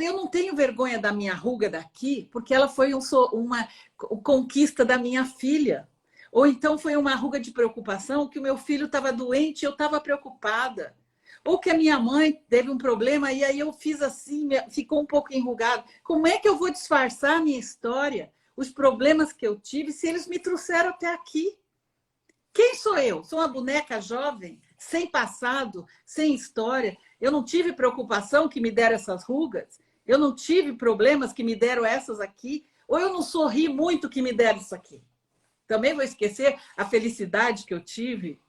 Speaker 2: Eu não tenho vergonha da minha ruga daqui, porque ela foi uma conquista da minha filha. Ou então foi uma ruga de preocupação, que o meu filho estava doente e eu estava preocupada. Ou que a minha mãe teve um problema e aí eu fiz assim, ficou um pouco enrugado. Como é que eu vou disfarçar a minha história, os problemas que eu tive, se eles me trouxeram até aqui? Quem sou eu? Sou uma boneca jovem, sem passado, sem história. Eu não tive preocupação que me deram essas rugas. Eu não tive problemas que me deram essas aqui. Ou eu não sorri muito que me deram isso aqui. Também vou esquecer a felicidade que eu tive.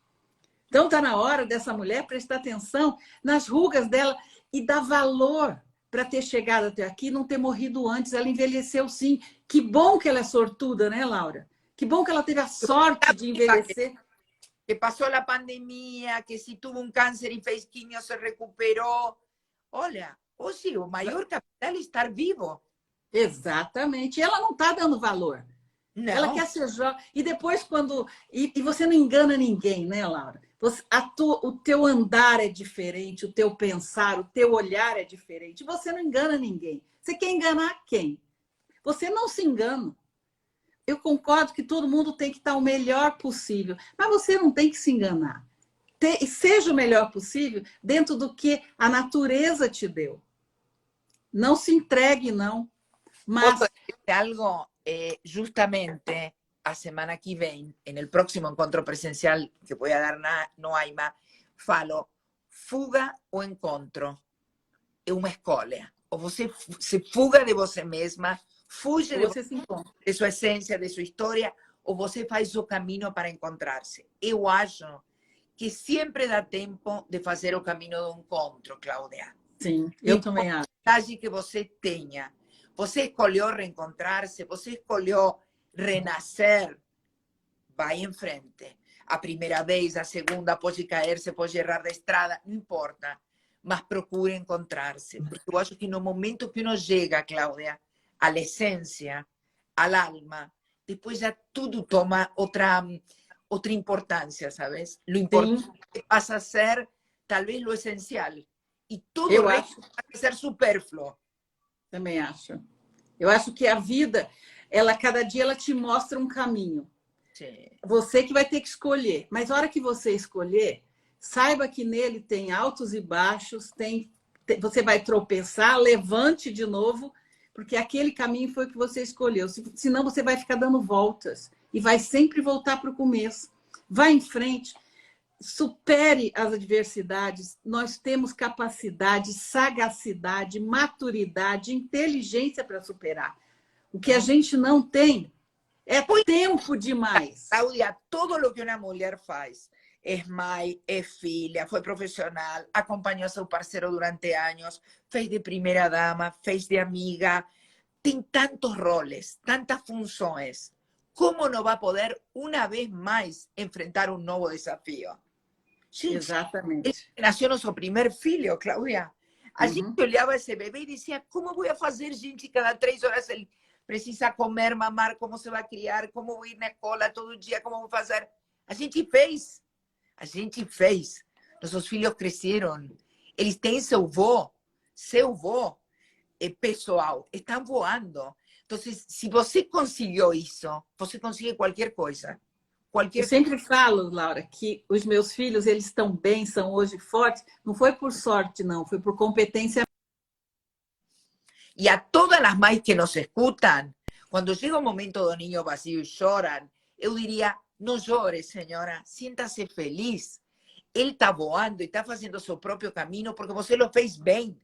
Speaker 2: Então, está na hora dessa mulher prestar atenção nas rugas dela e dar valor para ter chegado até aqui e não ter morrido antes. Ela envelheceu, sim. Que bom que ela é sortuda, né, Laura? Que bom que ela teve a sorte de envelhecer.
Speaker 1: Que passou a pandemia, que se teve um câncer e fez quimio, se recuperou. Olha, hoje o maior capital é estar vivo.
Speaker 2: Exatamente. E ela não está dando valor.
Speaker 1: Não.
Speaker 2: Ela quer ser jovem. E depois, quando... E você não engana ninguém, né, Laura? O teu andar é diferente, o teu pensar, o teu olhar é diferente. Você não engana ninguém. Você quer enganar quem? Você não se engana. Eu concordo que todo mundo tem que estar o melhor possível, mas você não tem que se enganar. Seja o melhor possível dentro do que a natureza te deu. Não se entregue, não. Mas...
Speaker 1: algo, justamente a semana que vem, no próximo encontro presencial que vou dar no AIMA, falo, fuga ou encontro é uma escolha. Ou você se fuga de você mesma, fuge de sua essência, de sua história, ou você faz o caminho para encontrar-se. Eu acho que sempre dá tempo de fazer o caminho do encontro, Cláudia.
Speaker 2: Sim, eu também acho.
Speaker 1: A mensagem que você tenha. Você escolheu reencontrar-se, você escolheu renascer, vai em frente. A primeira vez, a segunda, pode cair-se, pode errar da estrada, não importa. Mas procure encontrar-se. Porque eu acho que no momento que uno chega, Cláudia, à essência, al alma, después ya todo toma otra importancia, ¿sabes? Lo importante pasa a ser tal vez lo esencial. E todo o resto vai ser supérfluo.
Speaker 2: Também acho. Eu acho que a vida, cada dia ela te mostra um caminho. Sim. Você que vai ter que escolher. Mas a hora que você escolher, saiba que nele tem altos e baixos, você vai tropeçar, levante de novo, porque aquele caminho foi o que você escolheu. Senão você vai ficar dando voltas e vai sempre voltar para o começo. Vá em frente. Supere as adversidades, nós temos capacidade, sagacidade, maturidade, inteligência para superar. O que a gente não tem é tempo demais.
Speaker 1: Cláudia, todo o que uma mulher faz, é mãe, é filha, foi profissional, acompanhou seu parceiro durante anos, fez de primeira dama, fez de amiga, tem tantos roles, tantas funções. Como não vai poder, uma vez mais, enfrentar um novo desafio? Gente,
Speaker 2: exatamente.
Speaker 1: Nasceu nosso primeiro filho, Cláudia. A gente olhava esse bebê e dizia, como vou fazer, gente? Cada 3 horas ele precisa comer, mamar, como se vai criar, como vou ir na escola todo dia, como vou fazer. A gente fez. A gente fez. Nossos filhos cresceram. Eles têm seu voo pessoal. Estão voando. Então, se você conseguiu isso, você consegue qualquer coisa.
Speaker 2: Eu sempre falo, Laura, que os meus filhos, eles estão bem, são hoje fortes. Não foi por sorte, não. Foi por competência.
Speaker 1: E a todas as mães que nos escutam, quando chega o momento do ninho vazio e choram, eu diria, não chore, senhora, sinta-se feliz. Ele está voando e está fazendo seu próprio caminho porque você o fez bem.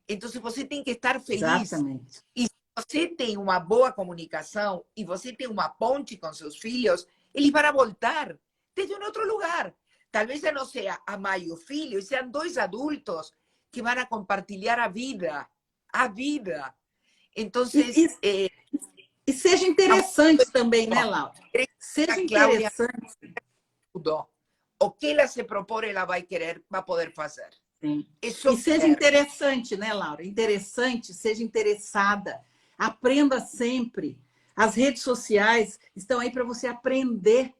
Speaker 1: Então, você tem que estar feliz.
Speaker 2: Exatamente.
Speaker 1: E se você tem uma boa comunicação e você tem uma ponte com seus filhos, eles vão voltar desde um outro lugar. Talvez não seja a mãe e o filho, sejam 2 adultos que vão compartilhar a vida. A vida. Então,
Speaker 2: e seja interessante também, né, Laura? Seja interessante.
Speaker 1: O que ela se propor, ela vai querer, vai poder fazer.
Speaker 2: Sim. E seja interessante, né, Laura? Interessante, seja interessada. Aprenda sempre. As redes sociais estão aí para você aprender.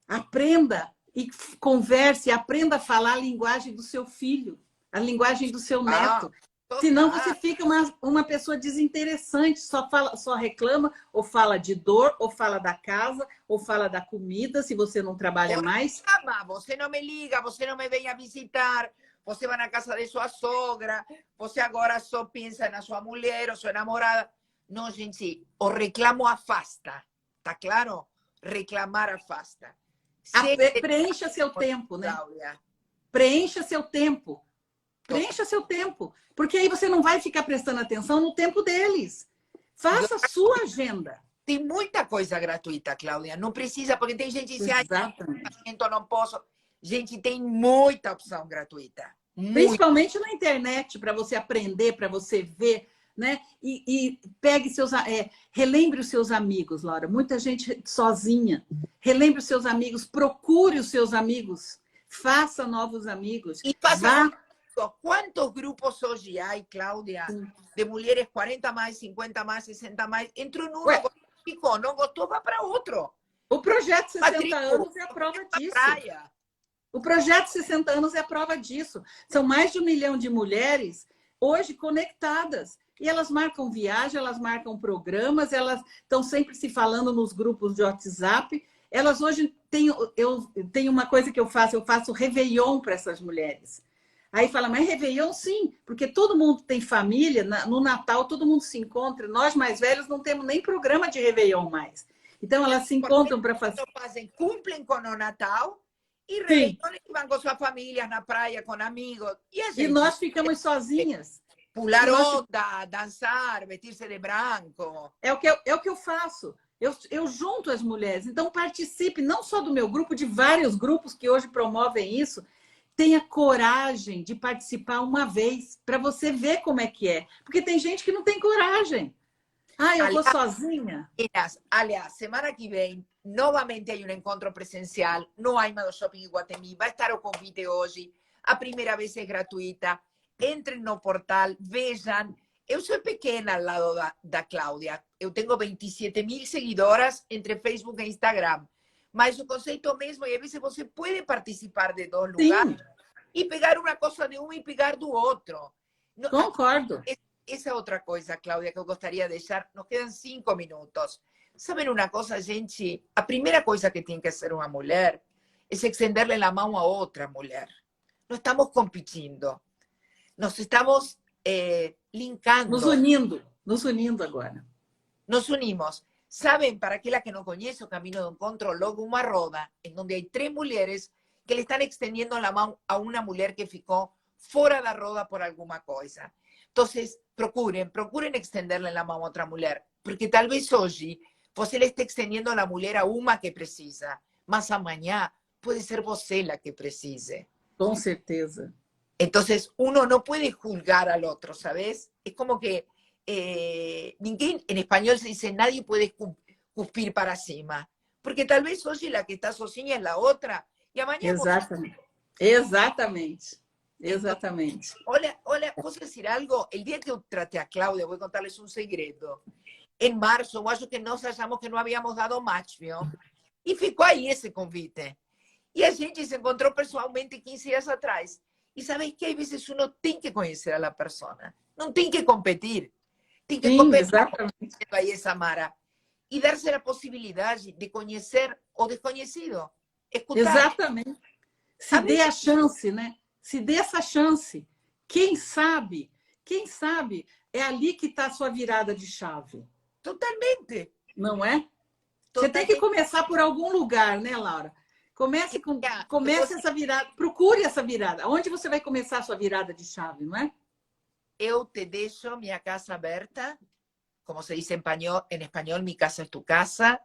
Speaker 2: Aprenda e converse, aprenda a falar a linguagem do seu filho, a linguagem do seu neto. Senão você fica uma pessoa desinteressante, só reclama, ou fala de dor, ou fala da casa, ou fala da comida, se você não trabalha mais.
Speaker 1: Você não me liga, você não me vem a visitar, você vai na casa de sua sogra, você agora só pensa na sua mulher ou sua namorada. Não, gente, o reclamo afasta, tá claro? Reclamar afasta.
Speaker 2: Preencha seu tempo, né? Preencha seu tempo. Preencha seu tempo. Porque aí você não vai ficar prestando atenção no tempo deles. Faça a sua agenda.
Speaker 1: Tem muita coisa gratuita, Cláudia. Não precisa, porque tem gente que diz, não posso. Gente, tem muita opção gratuita.
Speaker 2: Principalmente na internet, para você aprender, para você ver, né? E pegue relembre os seus amigos, Laura. Muita gente sozinha. Relembre os seus amigos, procure os seus amigos, faça novos amigos.
Speaker 1: E faça quantos grupos hoje há, Cláudia, de mulheres 40 mais, 50 mais, 60 mais, entrou num, ficou, não gostou, vai para outro.
Speaker 2: O projeto 60 anos é a prova disso. O projeto 60 anos é a prova disso. São mais de 1 milhão de mulheres hoje conectadas. E elas marcam viagem, elas marcam programas, elas estão sempre se falando nos grupos de WhatsApp. Elas hoje eu tenho uma coisa que eu faço Réveillon para essas mulheres. Aí fala, mas Réveillon sim, porque todo mundo tem família, no Natal todo mundo se encontra, nós mais velhos não temos nem programa de Réveillon mais. Então elas se encontram para fazer...
Speaker 1: Cumprem com o Natal e Réveillon vão com suas famílias na praia, com amigos.
Speaker 2: E nós ficamos sozinhas.
Speaker 1: Pular onda, dançar, vestir-se de branco.
Speaker 2: É o que eu faço. Eu junto as mulheres. Então participe não só do meu grupo, de vários grupos que hoje promovem isso. Tenha coragem de participar uma vez, para você ver como é que é. Porque tem gente que não tem coragem. Eu vou sozinha.
Speaker 1: Aliás, semana que vem, novamente há um encontro presencial no AIMA do Shopping Iguatemi. Vai estar o convite hoje. A primeira vez é gratuita. Entrem no portal, vejam. eu sou pequena ao lado da Cláudia. Eu tenho 27.000 seguidoras entre Facebook e Instagram. Mas o conceito mesmo, e às vezes você pode participar de dois lugares
Speaker 2: Sim,
Speaker 1: e pegar uma coisa de um e pegar do outro.
Speaker 2: concordo.
Speaker 1: Essa é outra coisa, Cláudia, que eu gostaria de deixar. Nos quedam 5 minutos. Sabem uma coisa, gente? A primeira coisa que tem que ser uma mulher é extenderle a mão a outra mulher. Não estamos competindo. Nos estamos linkando.
Speaker 2: Nos unindo agora.
Speaker 1: Nos unimos. Sabem, para aquela que não conhece o Caminho do Encontro, logo uma roda, em onde há 3 mulheres que le estão extendiendo a mão a uma mulher que ficou fora da roda por alguma coisa. Então, procurem extenderle a mão a outra mulher, porque talvez hoje você le esté extendiendo a mulher a uma que precisa, mas amanhã pode ser você a que precise.
Speaker 2: Com certeza.
Speaker 1: Entonces, uno no puede juzgar al otro, ¿sabes? Es como que en español se dice, nadie puede cuspir para cima. Porque tal vez hoy la que está sozinha es la otra, y mañana...
Speaker 2: Exatamente. Exatamente. Exatamente.
Speaker 1: Olha, posso decir algo? El día que eu tratei a Cláudia, voy a contarles un segredo. En marzo, eu acho que nós achamos que não habíamos dado match, viu? E ficou aí esse convite. E a gente se encontrou pessoalmente 15 dias atrás. E sabes que às vezes uno tem que conhecer a pessoa. Não tem que competir. Tem que competir com aí, Samara. E dar-se a possibilidade de conhecer o desconhecido. Escutar.
Speaker 2: Exatamente. Se dê a chance, né? Se dê essa chance. Quem sabe é ali que está a sua virada de chave.
Speaker 1: Totalmente.
Speaker 2: Não é?
Speaker 1: Totalmente.
Speaker 2: Você tem que começar por algum lugar, né, Laura? Comece essa virada, procure essa virada. Onde você vai começar a sua virada de chave, não é?
Speaker 1: Eu te deixo minha casa aberta, como se diz em espanhol, mi casa es tu casa.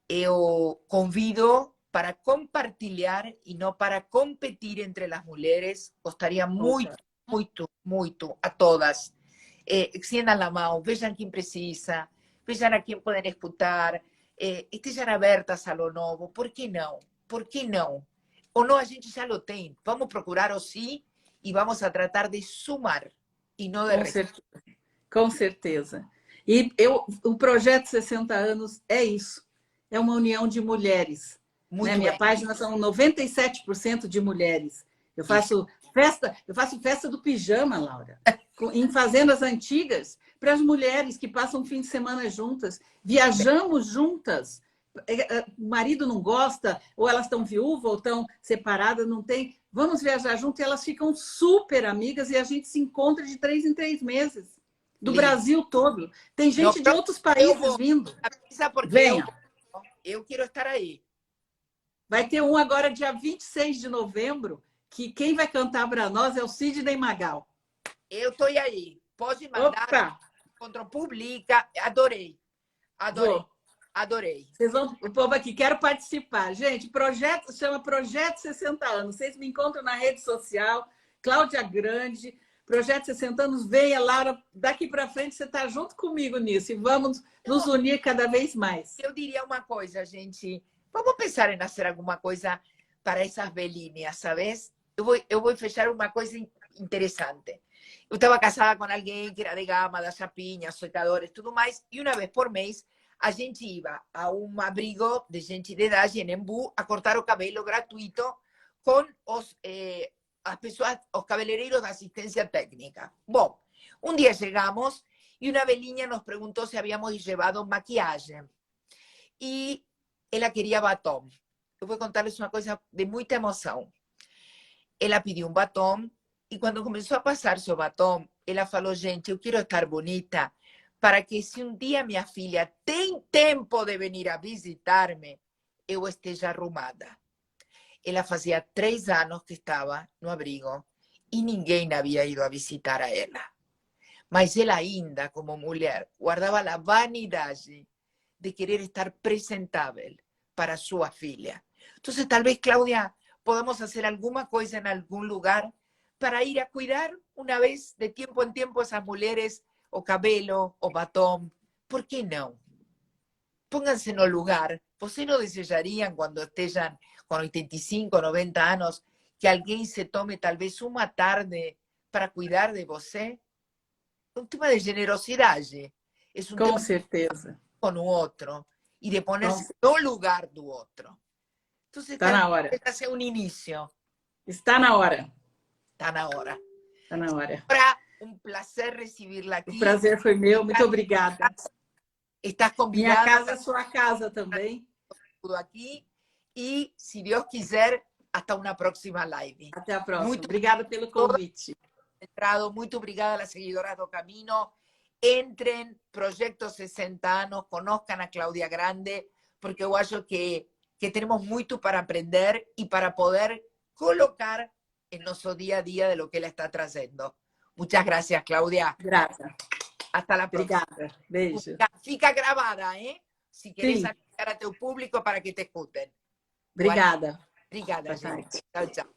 Speaker 1: Eu convido para compartilhar e não para competir entre as mulheres. Gostaria muito, muito, muito a todas. Extiendan a mão, vejam quem precisa, vejam a quem podem escutar. Estejam abertas a lo novo. Por que não? Por que não? Ou não, a gente já lo tem. Vamos procurar o sim e vamos a tratar de sumar e não de restar.
Speaker 2: Com certeza. E o projeto 60 anos é isso. É uma união de mulheres. Né? Minha página são 97% de mulheres. Eu faço festa do pijama, Laura, em fazendas antigas, para as mulheres que passam o fim de semana juntas. Viajamos juntas. O marido não gosta, ou elas estão viúvas, ou estão separadas, não tem. Vamos viajar junto e elas ficam super amigas e a gente se encontra de 3 em 3 meses. Do Brasil todo. Tem gente de outros países vindo.
Speaker 1: Venha. Eu quero estar aí.
Speaker 2: Vai ter um agora, dia 26 de novembro, que quem vai cantar para nós é o Sidney Magal.
Speaker 1: Eu estou aí. Pode mandar. Encontro publica. Adorei. Adorei.
Speaker 2: Vocês vão, o povo aqui, quero participar. Gente, chama Projeto 60 Anos. Vocês me encontram na rede social, Cláudia Grande, Projeto 60 Anos, venha, Laura, daqui para frente você está junto comigo nisso e vamos nos unir cada vez mais.
Speaker 1: Eu diria uma coisa, gente. Vamos pensar em fazer alguma coisa para essas velhinhas, sabes? Eu vou fechar uma coisa interessante. Eu estava casada com alguém que era de gama, das chapinhas, secadores, tudo mais, e uma vez por mês a gente ia a um abrigo de gente de idade em Embu a cortar o cabelo gratuito com as pessoas, os cabeleireiros da assistência técnica. Bom, um dia chegamos e uma velhinha nos perguntou se habíamos levado maquiagem. E ela queria batom. Eu vou contar-lhes uma coisa de muita emoção. Ela pediu um batom e quando começou a passar seu batom, ela falou, gente, eu quero estar bonita para que se um dia minha filha tem tempo de vir a visitar-me, eu esteja arrumada. Ela fazia 3 anos que estava no abrigo e ninguém havia ido a visitar a ela. Mas ela ainda, como mulher, guardava a vanidade de querer estar presentável para sua filha. Então, talvez, Cláudia, podamos fazer alguma coisa em algum lugar para ir a cuidar, uma vez, de tempo em tempo, essas mulheres, o cabelo, o batom. Por que não? Pónganse no lugar. Vocês não desejariam, quando estejam com 85, 90 anos, que alguém se tome talvez uma tarde para cuidar de você, é um tema de generosidade. É um
Speaker 2: Com
Speaker 1: tema
Speaker 2: certeza.
Speaker 1: com o outro e de poner-se no lugar do outro. Então,
Speaker 2: Está na hora.
Speaker 1: Vai ser um início.
Speaker 2: Está na hora.
Speaker 1: Está na hora.
Speaker 2: Está na hora.
Speaker 1: Um prazer recebê-la aqui.
Speaker 2: O prazer foi meu. Muito obrigada.
Speaker 1: Estás convidada.
Speaker 2: Minha casa é sua casa também.
Speaker 1: Tudo aqui. E, se Deus quiser, até uma próxima live.
Speaker 2: Até a próxima.
Speaker 1: Muito
Speaker 2: obrigada pelo convite.
Speaker 1: Muito obrigada às seguidoras do Camino. Entrem, Projeto 60 anos, conozcan a Cláudia Grande, porque eu acho que temos muito para aprender e para poder colocar em nosso dia a dia de lo que ela está trazendo. Muchas gracias, Cláudia.
Speaker 2: Graças.
Speaker 1: Hasta la próxima.
Speaker 2: Obrigada. Beijo.
Speaker 1: Fica gravada, ¿eh? Si quieres
Speaker 2: Sim.
Speaker 1: anunciar a teu público para que te escuchen.
Speaker 2: Obrigada.
Speaker 1: Obrigada,
Speaker 2: Boa
Speaker 1: gente.
Speaker 2: tarde.
Speaker 1: Tchau, tchau.